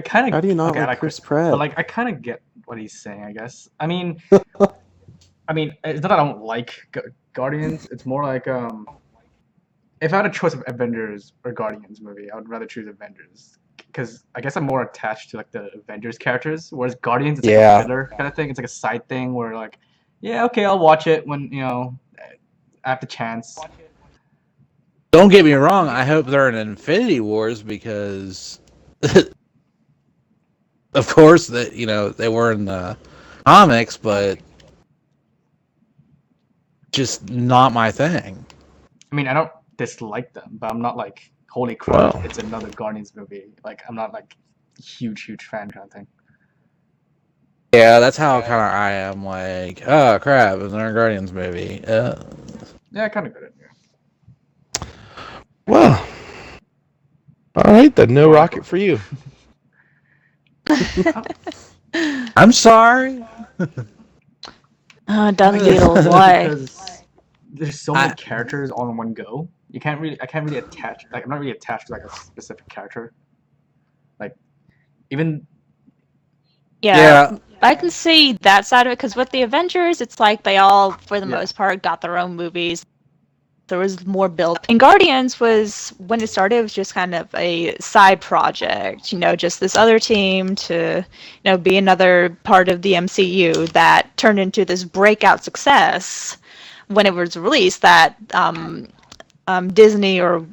How do you not like Chris Pratt? But like, I kind of get what he's saying. I guess. I mean, it's not that I don't like Guardians. It's more like if I had a choice of Avengers or Guardians movie, I would rather choose Avengers. Because I guess I'm more attached to like the Avengers characters, whereas Guardians it's like a filler kind of thing. It's like a side thing where like, yeah, okay, I'll watch it when I have the chance. Don't get me wrong. I hope they're in Infinity Wars because, of course, that they were in the comics, but just not my thing. I mean, I don't dislike them, but I'm not like, holy crap, it's another Guardians movie. Like, I'm not like huge fan kind of thing. Yeah, that's how kind of I am. Like, oh crap, it's another Guardians movie. Yeah, I kind of get it. Yeah. Well, all right then. No Rocket for you. I'm sorry. Dumb Beatles, why? Because there's so many characters all in one go. I can't really attach. Like, I'm not really attached to like a specific character. Like, even. Yeah. I can see that side of it because with the Avengers, it's like they all, for the most part, got their own movies. There was more build. And Guardians was, when it started, it was just kind of a side project. Just this other team to, be another part of the MCU that turned into this breakout success when it was released that Disney or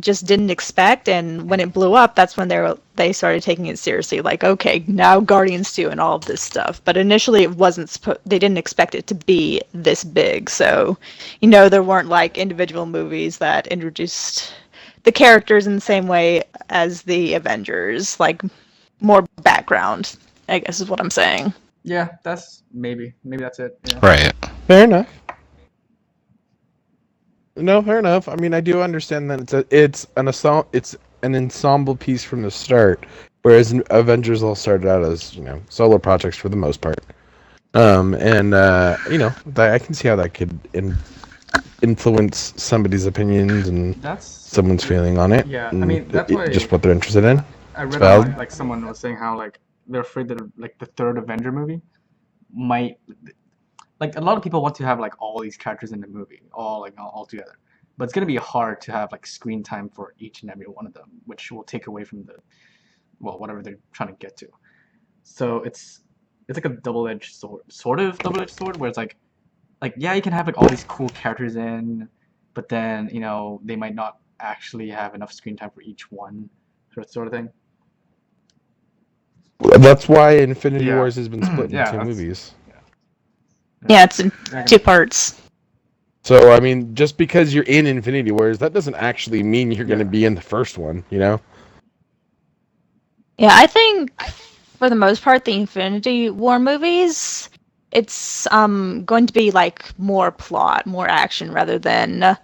just didn't expect, and when it blew up, that's when they started taking it seriously. Like, okay, now Guardians 2 and all of this stuff. But initially, it wasn't. They didn't expect it to be this big. So, there weren't like individual movies that introduced the characters in the same way as the Avengers, like more background, I guess is what I'm saying. Yeah, that's maybe that's it. Yeah. Right. Fair enough. No, fair enough. I mean, I do understand that it's an ensemble piece from the start, whereas Avengers all started out as solo projects for the most part. And I can see how that could influence somebody's opinions and That's someone's feeling on it. Yeah, I and mean, that's why just what they're interested in. I It's read valid. online, like someone was saying how like they're afraid that like the third Avenger movie might, like a lot of people want to have like all these characters in the movie all together, but it's gonna be hard to have like screen time for each and every one of them, which will take away from whatever they're trying to get to. So it's like a double-edged sword, sort of double-edged sword, where it's like yeah, you can have like all these cool characters in, but then they might not actually have enough screen time for each one, sort of thing. That's why Infinity Yeah. Wars has been split Yeah, into two that's- movies. Yeah, it's in 2 parts. So I mean, just because you're in Infinity Wars, that doesn't actually mean you're going to Yeah. be in the first one. Yeah, I think for the most part, the Infinity War movies, it's going to be like more plot, more action, rather than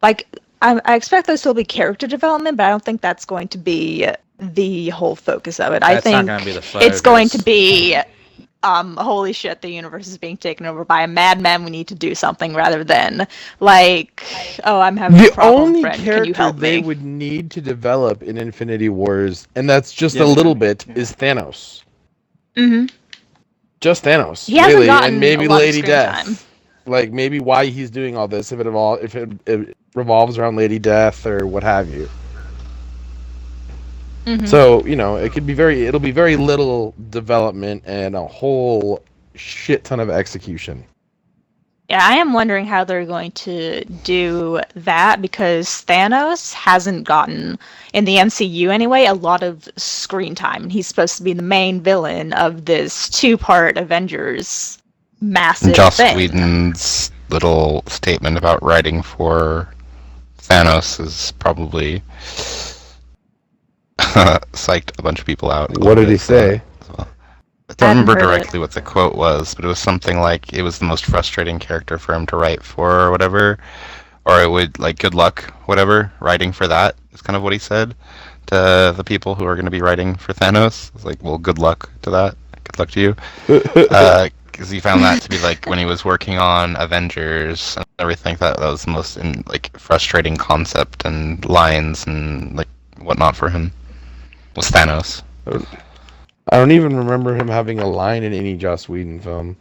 like I expect there'll still be character development, but I don't think that's going to be the whole focus of it. I That's think not going to be the it's going to focus. be holy shit, the universe is being taken over by a madman, we need to do something, rather than like, oh, I'm having a The problem, only friend, can you character help they me? would need to develop in Infinity Wars, and that's just Yeah, a little yeah. bit, is Thanos. Mm-hmm. Just Thanos, He hasn't really, gotten and maybe a lot of Lady screen Death. time. Like maybe why he's doing all this, if it revolves around Lady Death or what have you. Mm-hmm. So it'll be very little development and a whole shit ton of execution. Yeah, I am wondering how they're going to do that, because Thanos hasn't gotten, in the MCU anyway, a lot of screen time. And he's supposed to be the main villain of this 2-part Avengers massive Joss thing. Whedon's little statement about writing for Thanos is probably psyched a bunch of people out. What did he say? I don't hadn't remember heard it. directly what the quote was, but it was something like it was the most frustrating character for him to write for or whatever. Or it would, like, good luck, whatever, writing for that is kind of what he said to the people who are going to be writing for Thanos. It's like, well, good luck to that. Good luck to you. Because he found that to be, like, when he was working on Avengers and everything, that was the most, frustrating concept and lines and, like, whatnot for him was Thanos. I don't even remember him having a line in any Joss Whedon film.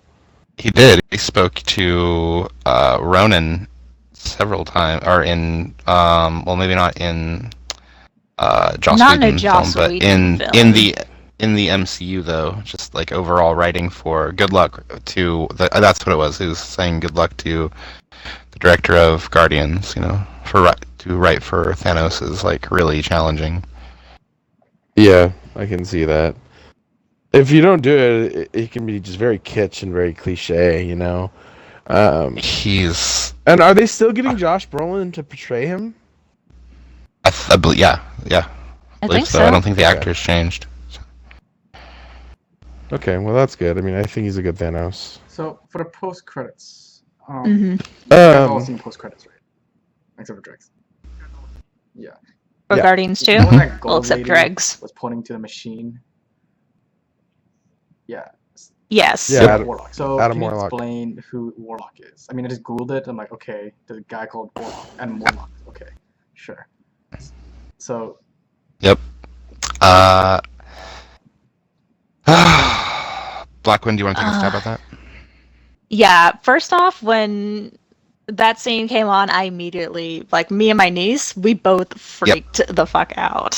He did. He spoke to Ronan several times, or in maybe not in Joss Not in a Whedon Joss film, but Whedon film. in the MCU though, just like overall writing for good luck to that's what it was. He was saying good luck to the director of Guardians. To write for Thanos is like really challenging. Yeah, I can see that. If you don't do it, it can be just very kitsch and very cliche, He's And are they still getting Josh Brolin to portray him? I believe I I believe think so. so. I don't think the Okay. actor's changed. Okay, well that's good. I mean, I think he's a good Thanos. So for the post credits, Mm-hmm. you guys all Um, seen post credits, right? Except for Drex. Yeah. For Yeah. Guardians too? The one that Well, gold except lady Dregs. was pointing to the machine. Yeah. Yes. Yeah, Adam Adam- Warlock. So Adam can you Warlock. explain who Warlock is? I mean, I just googled it. I'm like, okay, the guy called Warlock and Warlock. Okay, sure. So Uh, BlackWind, do you want to take a stab at that? Yeah, first off, when that scene came on, I immediately, like, me and my niece, we both freaked the fuck out.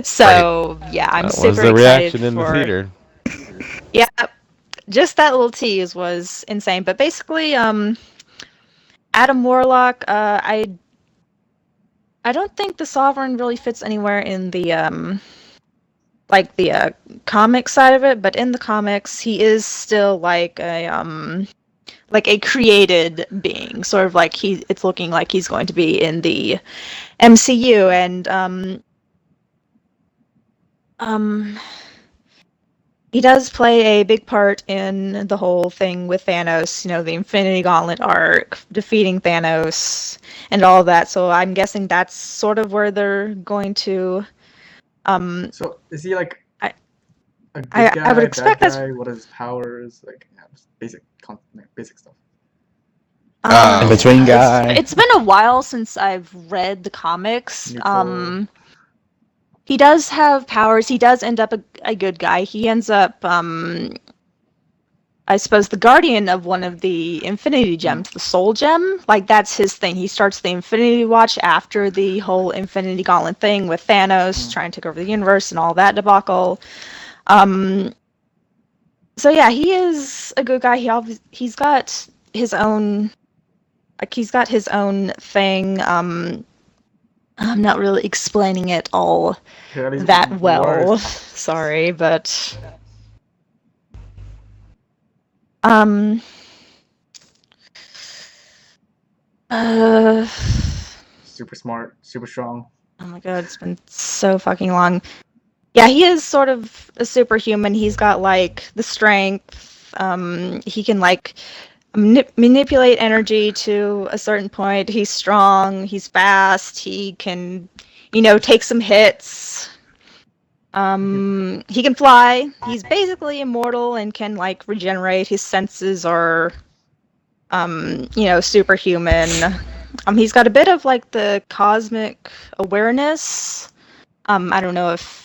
So, yeah, I'm that super was the excited reaction in the for- theater. Yeah, just that little tease was insane. But basically, Adam Warlock, I don't think the Sovereign really fits anywhere in the comic side of it, but in the comics, he is still like a like a created being, sort of like it's looking like he's going to be in the MCU, and he does play a big part in the whole thing with Thanos, the Infinity Gauntlet arc, defeating Thanos, and all that. So I'm guessing that's sort of where they're going to. So is he like I- a good I guy, would expect bad that's- guy? What are his powers? Like, yeah, just basic stuff. Um, between guy. It's been a while since I've read the comics. Neutral. He does have powers. He does end up a good guy. He ends up, I suppose, the guardian of one of the Infinity Gems, the Soul Gem. Like, that's his thing. He starts the Infinity Watch after the whole Infinity Gauntlet thing with Thanos trying to take over the universe and all that debacle. So yeah, he is a good guy. He's got his own, thing. I'm not really explaining it all that well. Sorry, but Super smart, super strong. oh my god, it's been so fucking long. Yeah, he is sort of a superhuman. He's got like the strength. He can like manipulate energy to a certain point. He's strong. He's fast. He can, take some hits. He can fly. He's basically immortal and can like regenerate. His senses are, superhuman. He's got a bit of like the cosmic awareness. I don't know if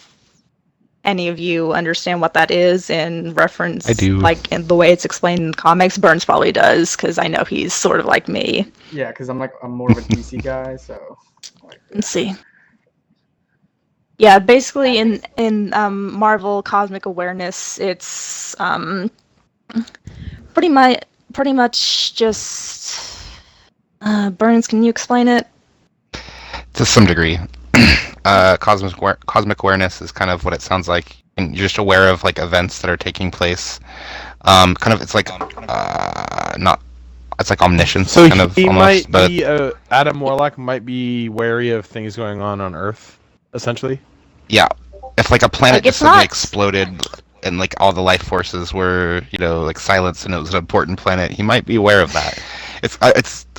any of you understand what that is in reference. I do. Like in the way it's explained in the comics. Burnz probably does, because I know he's sort of like me. Yeah, because I'm more of a DC guy, so. Let's see. Yeah, basically in Marvel Cosmic Awareness, it's pretty much just. Burnz, can you explain it? To some degree. Cosmic awareness is kind of what it sounds like, and you're just aware of like events that are taking place. It's like not. It's like omniscience, So kind of he almost. might be Adam Warlock might be wary of things going on Earth, essentially. Yeah, if like a planet Like, just it's not- suddenly exploded and like all the life forces were like silenced and it was an important planet, he might be aware of that. It's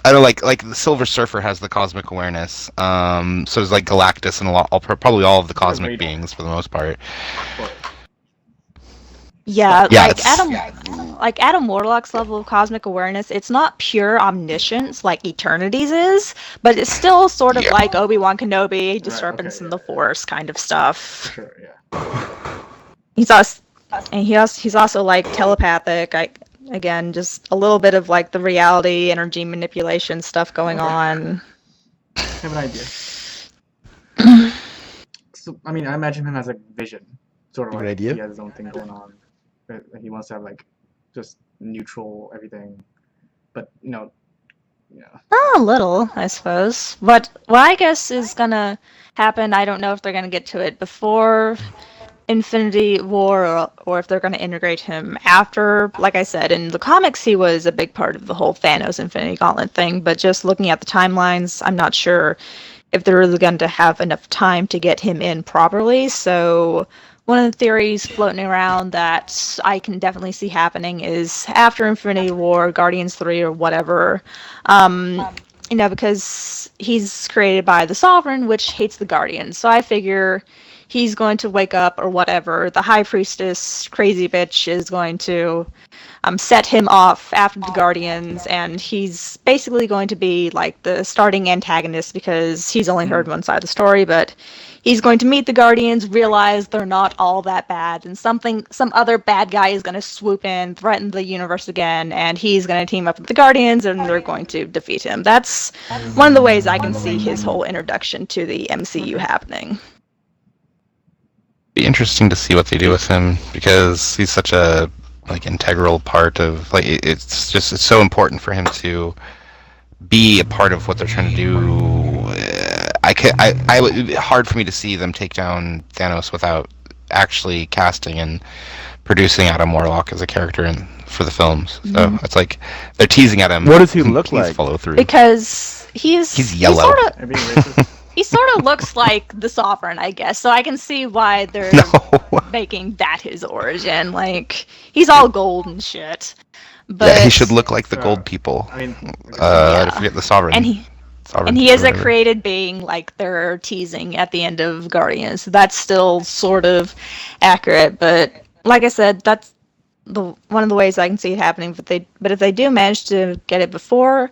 I don't like the Silver Surfer has the cosmic awareness. So does like Galactus and probably all of the cosmic beings for the most part. Yeah, Yeah, like Adam Warlock's level of cosmic awareness, it's not pure omniscience like Eternity's is, but it's still sort of Yeah. like Obi-Wan Kenobi, disturbance okay, in the Force kind of stuff. Sure, yeah. He's also like telepathic. Again, just a little bit of like the reality, energy manipulation stuff going on. I have an idea. So, I mean, I imagine him as a vision. Sort of Good like idea. he has his own thing going on. But he wants to have like just neutral everything. But yeah. A little, I suppose. But what I guess is gonna happen, I don't know if they're gonna get to it before Infinity War or if they're gonna integrate him after. Like I said, in the comics he was a big part of the whole Thanos Infinity Gauntlet thing, but just looking at the timelines, I'm not sure if they're really going to have enough time to get him in properly. So one of the theories floating around that I can definitely see happening is after Infinity War, Guardians 3 or whatever, because he's created by the Sovereign, which hates the Guardians. So I figure he's going to wake up or whatever. The High Priestess, crazy bitch, is going to set him off after the Guardians, and he's basically going to be like the starting antagonist because he's only heard one side of the story, but he's going to meet the Guardians, realize they're not all that bad, and some other bad guy is going to swoop in, threaten the universe again, and he's going to team up with the Guardians, and they're going to defeat him. That's one of the ways I can see his whole introduction to the MCU happening. Be interesting to see what they do with him because he's such a integral part of it's so important for him to be a part of what they're trying to do. It would be hard for me to see them take down Thanos without actually casting and producing Adam Warlock as a character for the films. So Mhm. it's like they're teasing at him. What does he look Please like? follow through. Because he's yellow. Are being racist? He sort of looks like the Sovereign, I guess. So I can see why they're No. making that his origin. Like he's all gold and shit. But Yeah, he should look like the So, gold people. I mean, I forget the sovereign. and he Sovereignty is or a whatever. created being, like they're teasing at the end of Guardians. So that's still sort of accurate, but like I said, that's one of the ways I can see it happening. But if they do manage to get it before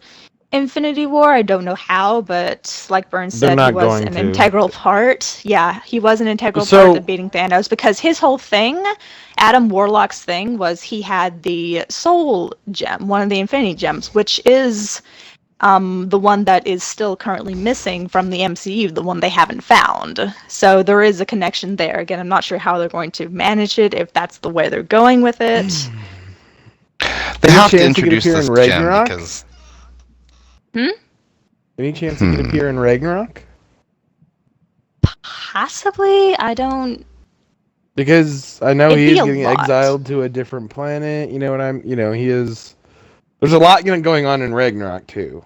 Infinity War, I don't know how, but like Burnz They're said, he not was going an to. integral part. Yeah, he was an integral So- part of beating Thanos because his whole thing, Adam Warlock's thing, was he had the Soul Gem, one of the Infinity Gems, which is the one that is still currently missing from the MCU, the one they haven't found. So there is a connection there. Again, I'm not sure how they're going to manage it, if that's the way they're going with it. They Any have to chance he could introduce appear this in gem Ragnarok? because Any chance he could appear in Ragnarok? Possibly, I don't. Because I know It'd he's be a getting lot. exiled to a different planet. You know what I'm? You know he is. There's a lot going on in Ragnarok too.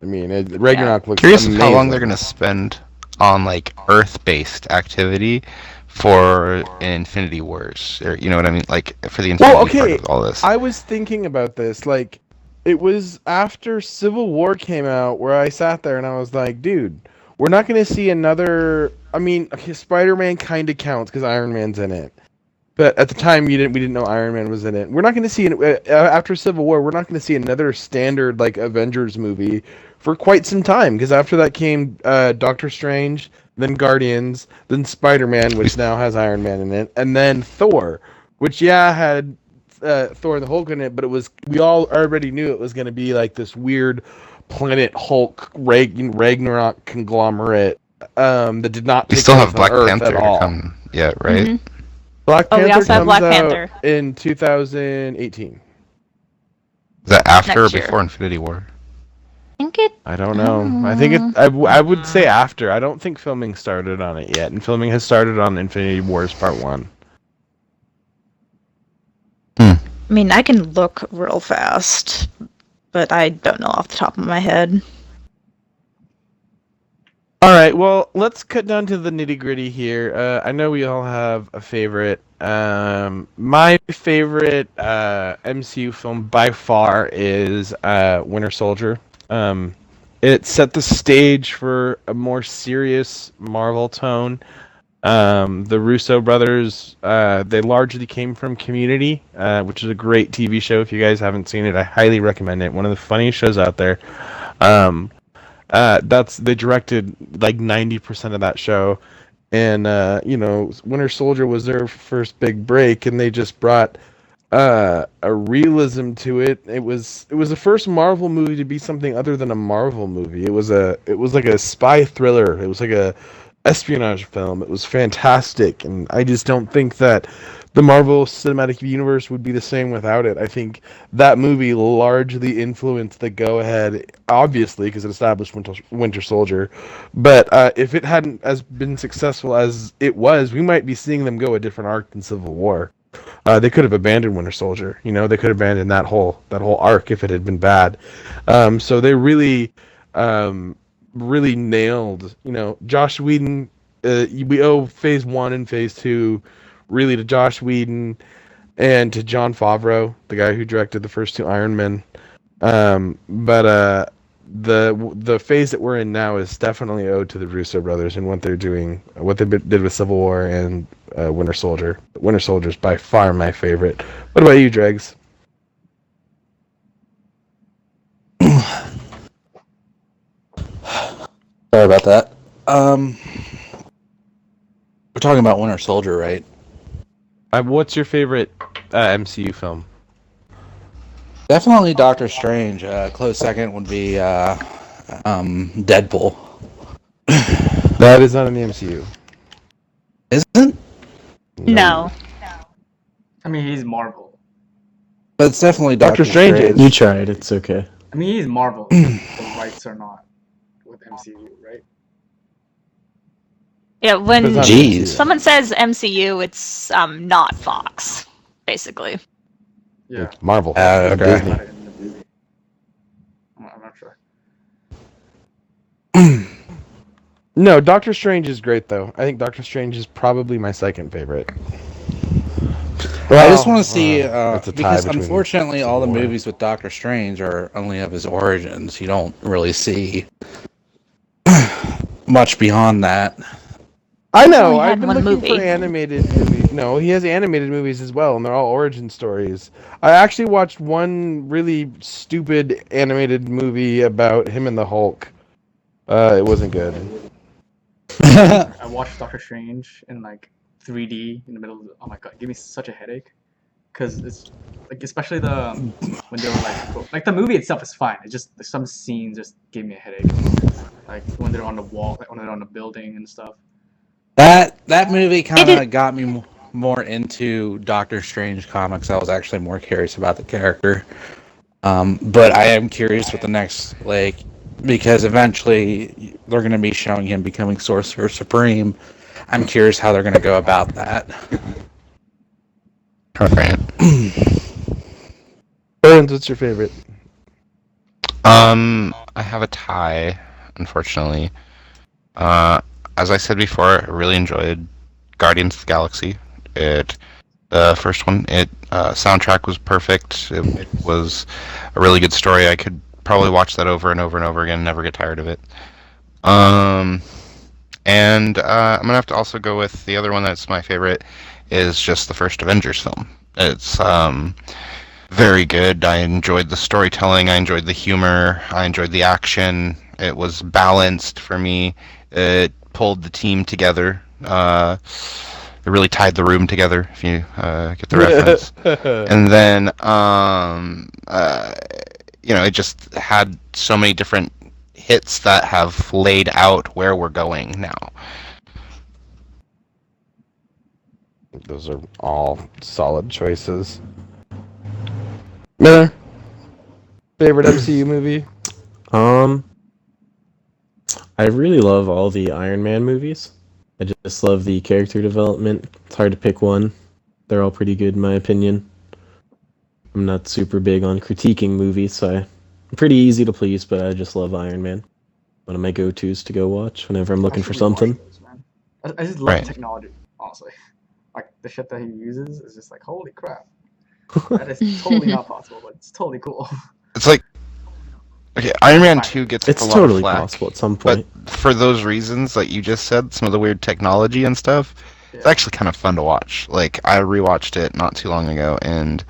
I mean, Ragnarok looks curious amazing. how long they're gonna spend on like Earth-based activity for Infinity Wars, or you know what I mean, like for the Infinity part of all this. I was thinking about this. Like, it was after Civil War came out where I sat there and I was like, dude, we're not going to see another. I mean, okay, Spider-Man kind of counts because Iron Man's in it. But at the time, we didn't know Iron Man was in it. We're not going to see after Civil War. We're not going to see another standard like Avengers movie for quite some time. Because after that came Doctor Strange, then Guardians, then Spider-Man, which now has Iron Man in it, and then Thor, which had Thor and the Hulk in it. But we all already knew it was going to be like this weird Planet Hulk Ragnarok conglomerate that did not. We take still place have Black on Earth Panther at all. to come yet, right? Mhm. Black Oh, we Panther also have comes Black out Panther. in 2018. Is that after Next or year. before Infinity War? I think it. I don't know. I think it. I would say after. I don't think filming started on it yet, and filming has started on Infinity Wars Part 1. I mean, I can look real fast, but I don't know off the top of my head. All right, well, let's cut down to the nitty gritty here. I know we all have a favorite. My favorite MCU film by far is Winter Soldier. It set the stage for a more serious Marvel tone. The Russo brothers, they largely came from Community, which is a great TV show. If you guys haven't seen it, I highly recommend it. One of the funniest shows out there. They directed like 90% of that show, and Winter Soldier was their first big break, and they just brought a realism to it. It was the first Marvel movie to be something other than a Marvel movie. It was like a spy thriller. It was like a espionage film. It was fantastic, and I just don't think that the Marvel Cinematic Universe would be the same without it. I think that movie largely influenced the go-ahead, obviously, because it established Winter Soldier. But if it hadn't been successful as it was, we might be seeing them go a different arc than Civil War. They could have abandoned Winter Soldier. You know, they could have abandoned that whole arc if it had been bad. So they really nailed. You know, Josh Whedon. We owe Phase 1 and Phase 2 really to Josh Whedon and to Jon Favreau, the guy who directed the first two Iron Men. But the phase that we're in now is definitely owed to the Russo brothers and what they're doing, what they did with Civil War and Winter Soldier. Winter Soldier is by far my favorite. What about you, Dregs? Sorry about that. We're talking about Winter Soldier, right? What's your favorite MCU film? Definitely Doctor Strange. Close second would be Deadpool. That is not in the MCU. Isn't? No. I mean, he's Marvel. But it's definitely Doctor Doctor Strange Strange. is. You tried. It's okay. I mean, he's Marvel. The rights are not with MCU, right? Yeah, when But it's not Jeez. MCU. someone says MCU, it's not Fox. basically. Yeah, It's Marvel. Okay. Disney. I'm not sure. No, Doctor Strange is great though. I think Doctor Strange is probably my second favorite. I just want to see it's a tie because between unfortunately all the Civil War. movies with Doctor Strange are only of his origins. You don't really see much beyond that. I He's know. only I've had been one looking for movie. animated movies. No, he has animated movies as well, and they're all origin stories. I actually watched one really stupid animated movie about him and the Hulk. It wasn't good. I watched Doctor Strange in like 3D in the middle. Oh my god, it gave me such a headache. Cause it's like especially the when they were like the movie itself is fine. It's just some scenes just gave me a headache. Like when they're on the wall, like when they're on the building and stuff. That movie kind It of got me more into Doctor Strange comics. I was actually more curious about the character. But I am curious with the next, because eventually they're going to be showing him becoming Sorcerer Supreme. I'm curious how they're going to go about that. Alright. Burnz, what's your favorite? I have a tie, unfortunately. As I said before, I really enjoyed Guardians of the Galaxy. The first one, soundtrack was perfect. It was a really good story. I could probably watch that over and over and over again, never get tired of it. And I'm gonna have to also go with the other one that's my favorite is just the first Avengers film. It's very good. I enjoyed the storytelling. I enjoyed the humor. I enjoyed the action. It was balanced for me. It pulled the team together. It really tied the room together, if you get the reference. And then, it just had so many different hits that have laid out where we're going now. Those are all solid choices. Miller, favorite MCU movie? I really love all the Iron Man movies. I just love the character development. It's hard to pick one. They're all pretty good in my opinion. I'm not super big on critiquing movies, so I'm pretty easy to please, but I just love Iron Man. One of my go-tos to go watch whenever I'm looking for something. Man. I just love Right. technology, honestly. Like the shit that he uses is just like holy crap. That is totally not possible, but it's totally cool. It's like, okay, Iron Man 2 gets It's a lot totally of flack, possible at some but point. for those reasons that you just said, some of the weird technology and stuff, it's Yeah. actually kind of fun to watch. Like, I rewatched it not too long ago, and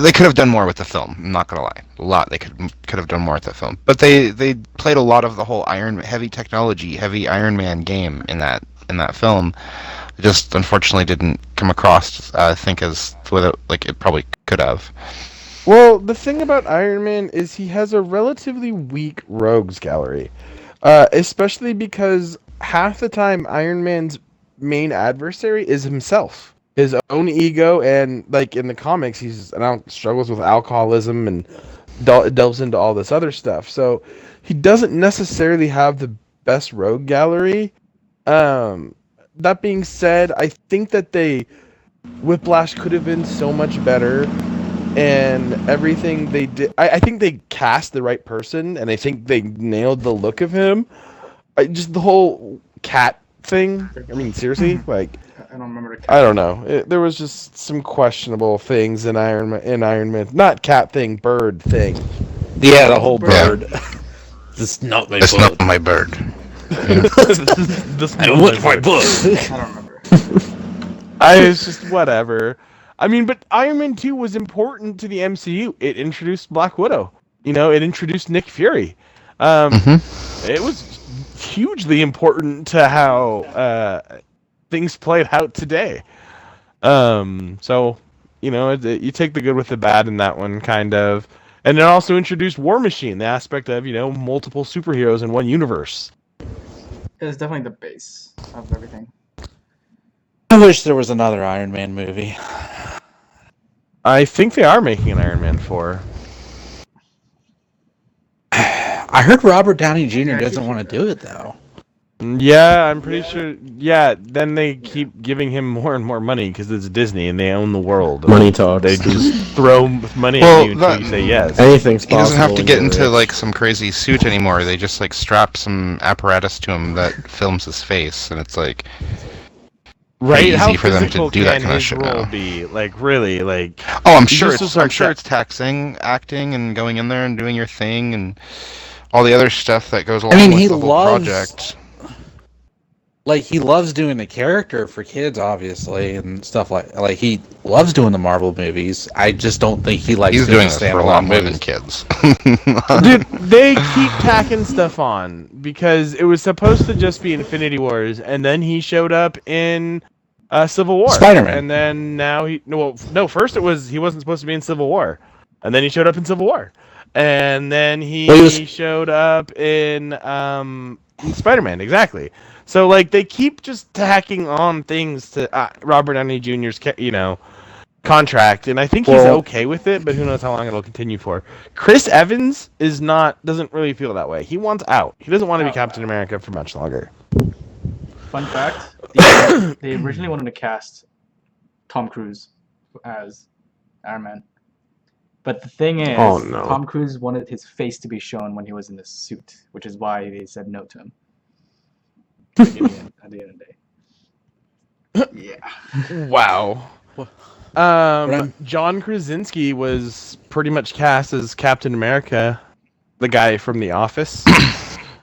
they could have done more with the film. I'm not gonna lie, a lot they could have done more with the film. But they played a lot of the whole heavy technology, heavy Iron Man game in that film. It just unfortunately didn't come across, I think, as it probably could have. Well, the thing about Iron Man is he has a relatively weak rogues gallery, especially because half the time Iron Man's main adversary is himself, his own ego, and like in the comics, he's struggles with alcoholism and delves into all this other stuff. So he doesn't necessarily have the best rogue gallery. That being said, I think that Whiplash could have been so much better, and everything they did. I think they cast the right person, and I think they nailed the look of him. Just the whole cat thing. I mean, seriously, like I don't remember the I don't know. There was just some questionable things in Iron Man. Not cat thing, bird thing. Yeah, the whole Bird. bird. This is not my It's book. not my bird. This I want my book. I don't remember. It's just whatever. I mean, but Iron Man 2 was important to the MCU. It introduced Black Widow. It introduced Nick Fury. It was hugely important to how things played out today. So, you take the good with the bad in that one, kind of. And it also introduced War Machine, the aspect of, multiple superheroes in one universe. It's definitely the base of everything. I wish there was another Iron Man movie. I think they are making an Iron Man 4. I heard Robert Downey Jr. Yeah, doesn't he- want to do it though. Yeah, I'm pretty sure. Yeah, then they keep giving him more and more money because it's Disney and they own the world. Money And they talks. just throw money at Well, you until you say yes. Anything's he doesn't have possible to when get you're into rich. like some crazy suit anymore. They just like strap some apparatus to him that films his face, and it's like Right? pretty How easy for them to physical do that can kind of his shit role now. be? Like, really? Like, Oh, I'm he sure just it's starts that- taxing acting and going in there and doing your thing and all the other stuff that goes I along mean, with he the whole loves project. like he loves doing the character for kids, obviously, and stuff like he loves doing the Marvel movies. I just don't think he likes He's doing doing the this for a lot standalone more movies. than kids. Dude, they keep tacking stuff on because it was supposed to just be Infinity Wars, and then he showed up in Civil War. Spider-Man. And then now no, first it was he wasn't supposed to be in Civil War, and then he showed up in Civil War, and then he showed up in Spider-Man. Exactly. So like they keep just tacking on things to Robert Downey Jr.'s contract, and I think he's okay with it, but who knows how long it'll continue for. Chris Evans doesn't really feel that way. He wants out. He doesn't want to be Captain America for much longer. Fun fact: they originally wanted to cast Tom Cruise as Iron Man, but the thing is, Oh, no. Tom Cruise wanted his face to be shown when he was in the suit, which is why they said no to him. At the end of the day. Yeah. Wow. John Krasinski was pretty much cast as Captain America, the guy from The Office.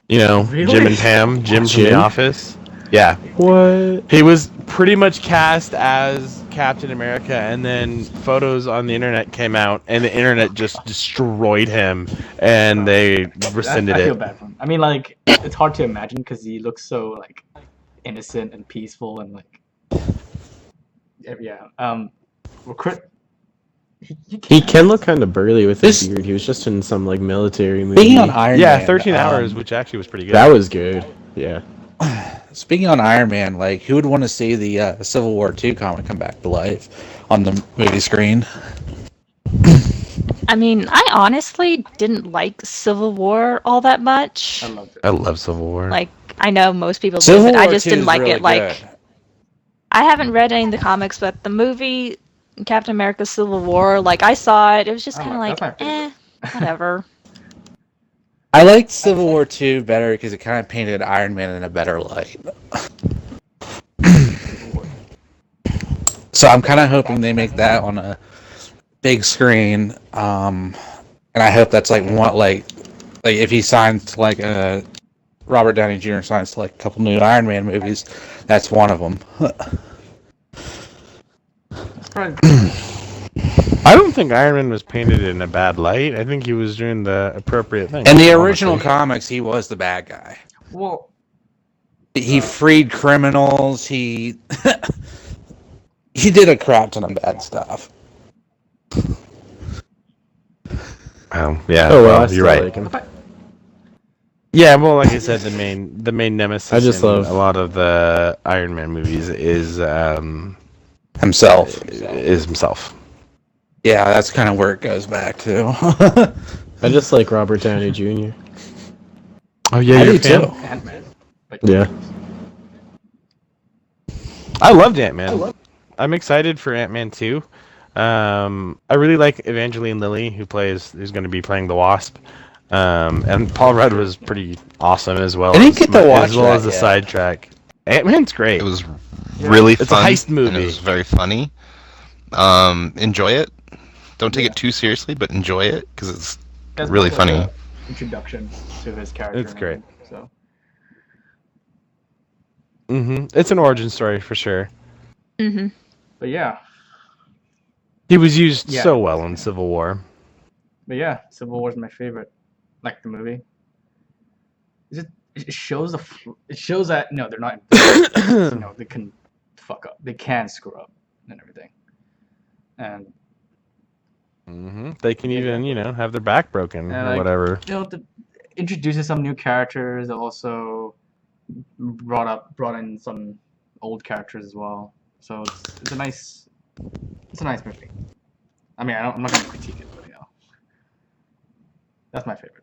You know, Really? Jim and Pam, Jim from The Jim? Office. Yeah. What? He was pretty much cast as Captain America, and then photos on the internet came out, and the internet just destroyed him, and they rescinded I feel it. bad for him. I mean, like, it's hard to imagine because he looks so like innocent and peaceful and like, yeah. Well, He can look kind of burly with his beard. He was just in some like military movie. Speaking on Iron Yeah, Man, 13 hours, which actually was pretty good. That was good. Yeah. Speaking on Iron Man, like who would want to see the Civil War II comic come back to life on the movie screen? I mean, I honestly didn't like Civil War all that much. I loved it. I love Civil War. Like, I know most people do, Civil but I War just 2 didn't is like really it. Like, good. I haven't read any of the comics, but the movie Captain America: Civil War, like I saw it, it was just kind of like, that's my favorite. whatever. I liked Civil War 2 better because it kind of painted Iron Man in a better light. So I'm kind of hoping they make that on a big screen, and I hope that's like one like if he signs to like Robert Downey Jr. signs to like a couple new Iron Man movies, that's one of them. I don't think Iron Man was painted in a bad light. I think he was doing the appropriate thing. In the original comics, he was the bad guy. Well, He freed criminals. He he did a crap ton of bad stuff. Oh yeah. Oh, well, I you're still right. like him. Yeah, well, like I said, the main nemesis I just in love- a lot of the Iron Man movies is Himself. himself. Yeah, that's kind of where it goes back to. I just like Robert Downey Jr. Oh yeah, I you're do a fan? too. Ant-Man. But Yeah. I loved Ant-Man. I'm excited for Ant-Man 2. I really like Evangeline Lilly, who's going to be playing the Wasp. And Paul Rudd was pretty awesome as well. I didn't get to watch as well that as the yet. sidetrack. Ant-Man's great. It was really It's fun. a heist And movie. it was very funny. Enjoy it. Don't take it too seriously, but enjoy it because it's that's really more like funny. a introduction to his character. It's great. So It's an origin story for sure. Hmm. but yeah, He was used Yeah. so well in Civil War. Civil War is my favorite. Like the movie. It shows it shows that no, they're not. They can fuck up. They can screw up and everything. And They can even, have their back broken And, or like, whatever. introduces some new characters. Also brought in some old characters as well. So it's a nice movie. I mean, I'm not gonna critique it, but that's my favorite.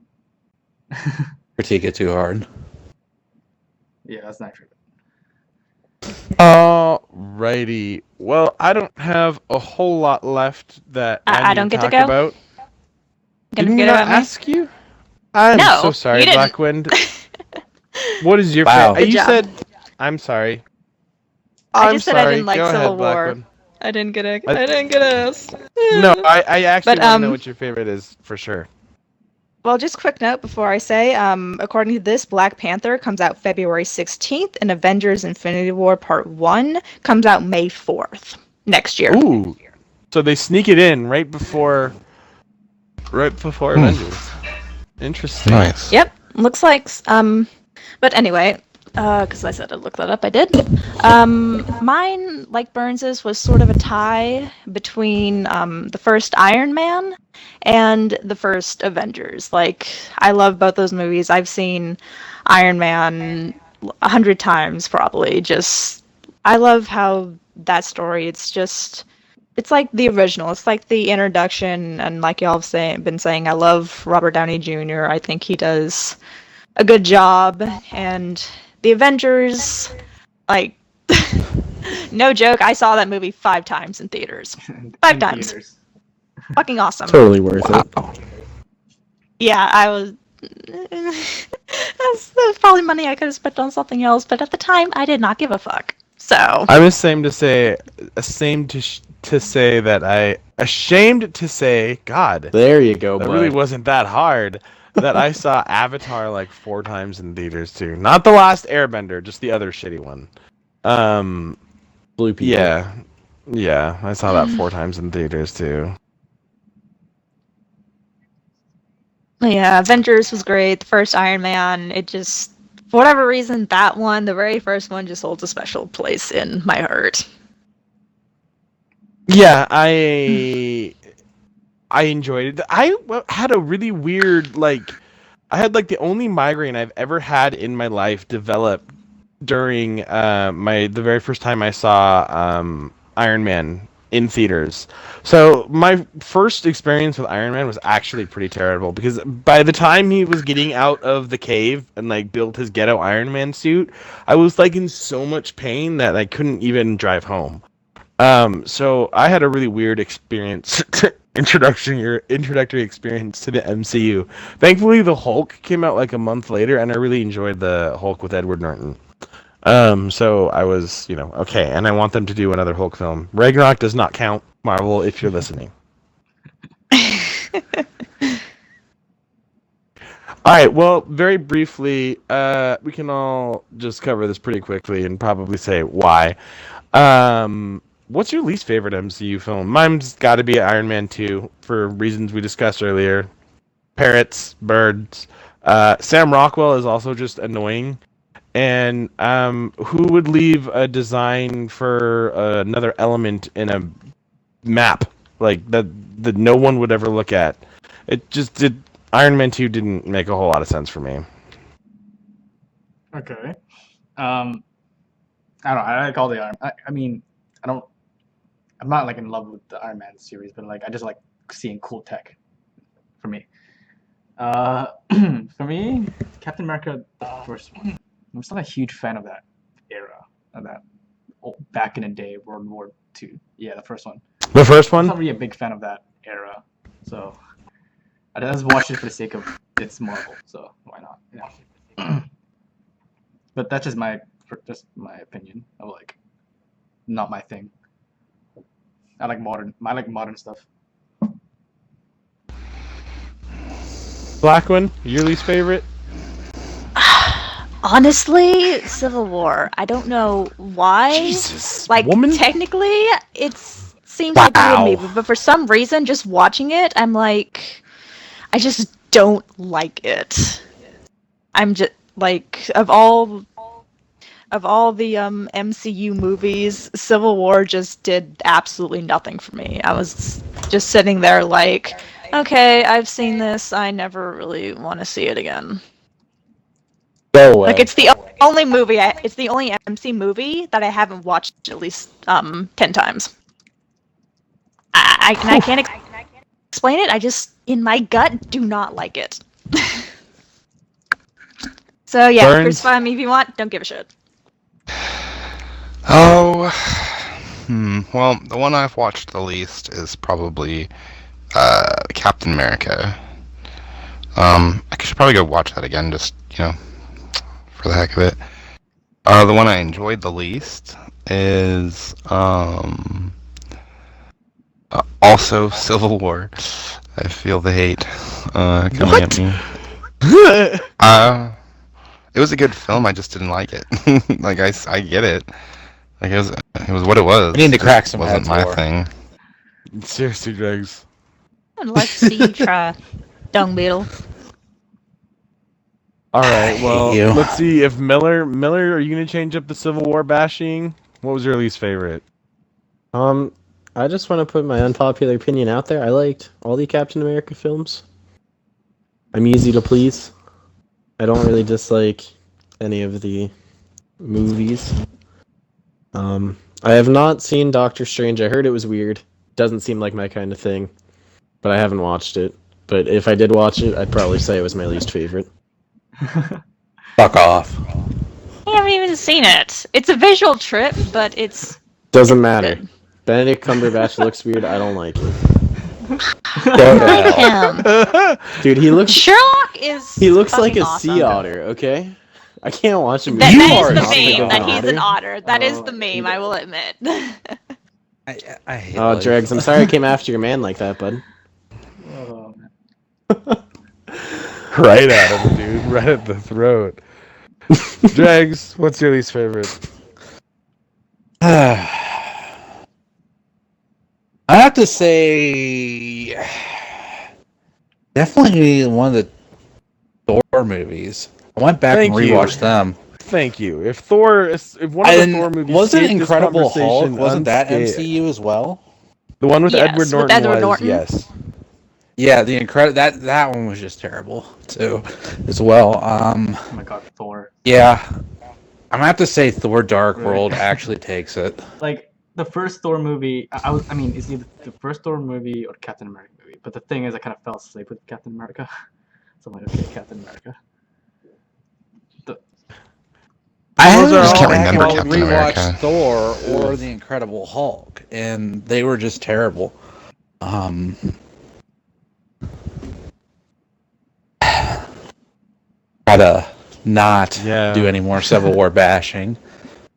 Critique it too hard. Yeah, that's not true. Alrighty. Well, I don't have a whole lot left that I I need don't to get to talk go. about. Gonna Didn't we forget not about me? ask you? I'm so No, sorry, you didn't. Blackwind. What is your Wow. favorite? Good You job. said. I'm sorry. I I'm just said I sorry. didn't like Go Civil ahead, War. Blackwind. I didn't get a. I, I didn't get a. no, I actually But want to know what your favorite is for sure. Well, just quick note before I say, according to this, Black Panther comes out February 16th, and Avengers: Infinity War Part 1 comes out May 4th next year. Ooh, so they sneak it in right before Avengers. Interesting. Nice. Yep, looks like. But anyway, because I said I'd look that up, I did. Mine, like Burns's, was sort of a tie between the first Iron Man and the first Avengers. Like, I love both those movies. I've seen Iron Man 100 times probably. Just, I love how that story. It's like the original. It's like the introduction, and like y'all have been saying, I love Robert Downey Jr. I think he does a good job, and the Avengers, like, no joke, I saw that movie 5 times in theaters. 5 In times. theaters. Fucking awesome. Totally worth it. Yeah, I was. That's probably money I could have spent on something else, but at the time, I did not give a fuck. So. I'm ashamed to say God, There you go, that bud. really wasn't that hard. That I saw Avatar like 4 times in theaters too. Not the last Airbender, just the other shitty one. Blue people. Yeah, I saw that 4 times in theaters too. Yeah, Avengers was great. The first Iron Man, it just, for whatever reason, that one, the very first one, just holds a special place in my heart. Yeah, I enjoyed it. I had a really weird I had like the only migraine I've ever had in my life develop during the very first time I saw Iron Man in theaters. So my first experience with Iron Man was actually pretty terrible because by the time he was getting out of the cave and like built his ghetto Iron Man suit, I was like in so much pain that I couldn't even drive home. So I had a really weird experience, introductory experience to the MCU. Thankfully, the Hulk came out like a month later, and I really enjoyed the Hulk with Edward Norton. So I was, okay, and I want them to do another Hulk film. Ragnarok does not count, Marvel, if you're listening. All right, well, very briefly, we can all just cover this pretty quickly and probably say why. What's your least favorite MCU film? Mine's got to be Iron Man 2 for reasons we discussed earlier. Parrots, birds. Sam Rockwell is also just annoying. And who would leave a design for another element in a map like that no one would ever look at? It just did. Iron Man 2 didn't make a whole lot of sense for me. Okay. I don't know. I like all the Iron. I mean, I'm not like in love with the Iron Man series, but like I just like seeing cool tech. For me. For me, Captain America, the first one. I'm just not a huge fan of that era, of that back in the day World War II. Yeah, the first one. The first I'm one? not really a big fan of that era, so I just watched it for the sake of it's Marvel, so why not? Yeah. But that's just my opinion of like not my thing. I like modern stuff. Blackwind, your least favorite? Honestly, Civil War. I don't know why. Jesus, like, woman. technically, it seems like a good movie, but for some reason, just watching it, I'm like, I just don't like it. I'm just like, of all the MCU movies, Civil War just did absolutely nothing for me. I was just sitting there like, okay, I've seen this. I never really want to see it again. Go away. Like, it's the only movie. It's the only MC movie that I haven't watched at least 10 times. I can't explain it. I just, in my gut, do not like it. So yeah, Burnz? crucify me if you want. Don't give a shit. Oh, well, the one I've watched the least is probably Captain America. I should probably go watch that again, just for the heck of it. The one I enjoyed the least is also Civil War. I feel the hate coming at me. It was a good film. I just didn't like it. Like I get it. Like it was what it was. We need to It crack just some wasn't heads my more. thing. Seriously, Dregs. I'd like to see you try dung beetle. All I right, hate well, you. let's see if Miller, are you gonna change up the Civil War bashing? What was your least favorite? I just want to put my unpopular opinion out there. I liked all the Captain America films. I'm easy to please. I don't really dislike any of the movies. I have not seen Doctor Strange. I heard it was weird. Doesn't seem like my kind of thing, but I haven't watched it. But if I did watch it, I'd probably say it was my least favorite. Fuck off. I haven't even seen it. It's a visual trip, but it's Doesn't matter. good. Benedict Cumberbatch looks weird. I don't like it. I like him. Dude, he looks like like a awesome. sea otter, okay? I can't watch him. That You is are the not meme, an that he's an otter. otter. That is Oh, the meme, I will admit. I hate Oh, life. Dregs, I'm sorry I came after your man like that, bud. Oh, man. Right at him, dude. Right at the throat. Dregs, what's your least favorite? I have to say, definitely one of the Thor movies. I went back Thank and you. rewatched them. Thank you. If one of the Thor movies wasn't escaped this Incredible Hulk? conversation Wasn't that unscathed- MCU as well? The one with Yes, Edward with Norton Edward was, Norton. yes. Yeah, that one was just terrible too, as well. Oh my god, Thor. Yeah, I'm gonna have to say Thor: Dark Really? World actually takes it. Like the first Thor movie, I mean, it's either the first Thor movie or the Captain America movie. But the thing is, I kind of fell asleep with Captain America, so I'm like, okay, Captain America. I Those haven't are just all can't back remember and Captain rewatched America. Thor or the Incredible Hulk, and they were just terrible. Gotta not do any more Civil War bashing.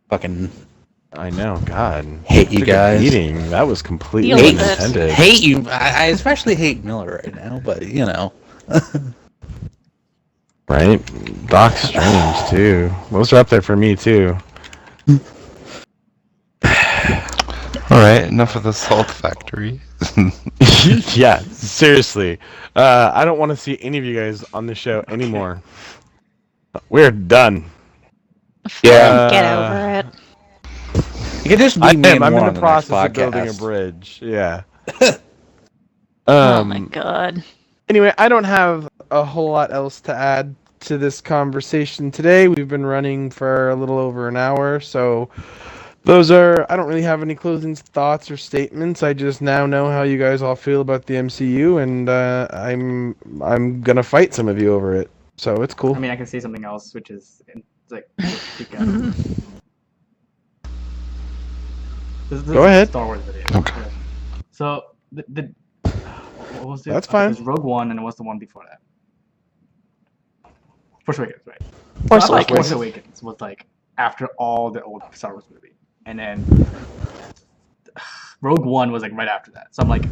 Fucking I know, God. hate you Took a guys. beating. That was completely Deal with it. unintended. Hate you. I especially hate Miller right now, but you know. Right? Doc Strange, too. Those are up there for me, too. Alright, enough of the Salt Factory. Yeah, seriously. I don't want to see any of you guys on the show anymore. We're done. Yeah. Get over it. You could just be I me am. and I'm one in on the the next process of building a podcast. bridge. Yeah. Oh my god. Anyway, I don't have a whole lot else to add to this conversation today. We've been running for a little over an hour, so I don't really have any closing thoughts or statements. I just now know how you guys all feel about the MCU, and I'm gonna fight some of you over it. So it's cool. I mean, I can say something else, which is like, this Go ahead. Star Wars video. Okay. So what was it? That's It fine. was Rogue One, and it was the one before that. Force Awakens, right? Force I thought Awakens. Force Awakens was like after all the old Star Wars movie, and then Rogue One was like right after that. So I'm like,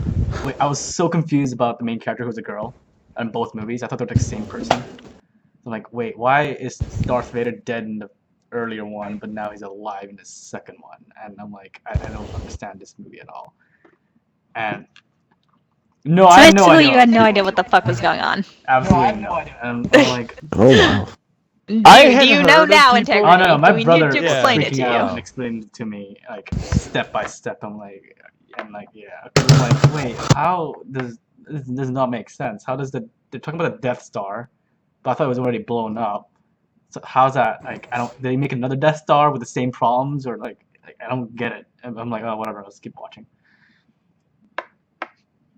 wait, I was so confused about the main character who was a girl in both movies. I thought they were like the same person. So I'm like, wait, why is Darth Vader dead in the earlier one, but now he's alive in the second one? And I'm like, I don't understand this movie at all. And no, I had no Basically, idea. you had no idea what the fuck was going on. Absolutely no. And I'm like, Oh wow. Do I you, had do you heard know of now, people- Integrity? oh no, my Do we brother need to Yeah. explain it to freaking out you? and explained it to me like step by step. I'm like, yeah. I'm like, wait, how does this does not make sense? How does they're talking about the Death Star, but I thought it was already blown up. So how's that? Like, they make another Death Star with the same problems, or like I don't get it. I'm like, oh, whatever. Let's keep watching.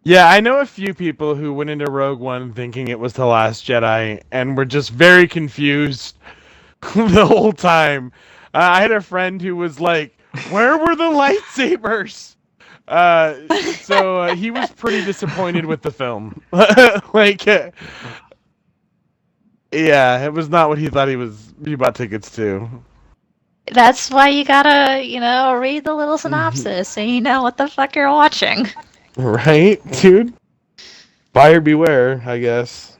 Yeah, I know a few people who went into Rogue One thinking it was The Last Jedi and were just very confused the whole time. I had a friend who was like, "Where were the lightsabers?" So he was pretty disappointed with the film. like, yeah, it was not what he thought he bought tickets to. That's why you gotta, read the little synopsis so you know what the fuck you're watching. Right, dude? Buyer beware, I guess.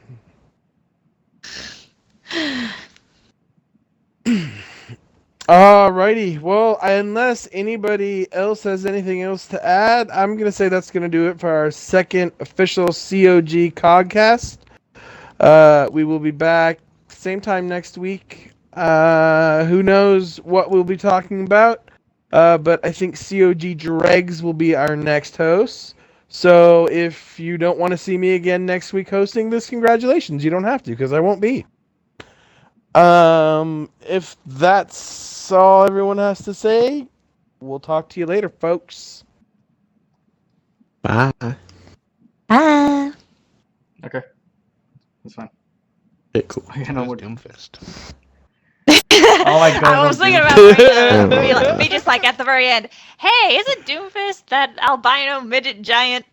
Alrighty. Well, unless anybody else has anything else to add, I'm gonna say that's gonna do it for our second official COG COG. We will be back same time next week. Who knows what we'll be talking about? But I think COG Dregs will be our next host. So if you don't want to see me again next week hosting this, congratulations. You don't have to because I won't be. If that's all everyone has to say, we'll talk to you later, folks. Bye. Ah. Okay, that's fine. Okay, cool. I know what. Doomfist. Oh my god! I was thinking Doomfist. about be just like at the very end. Hey, isn't Doomfist that albino midget giant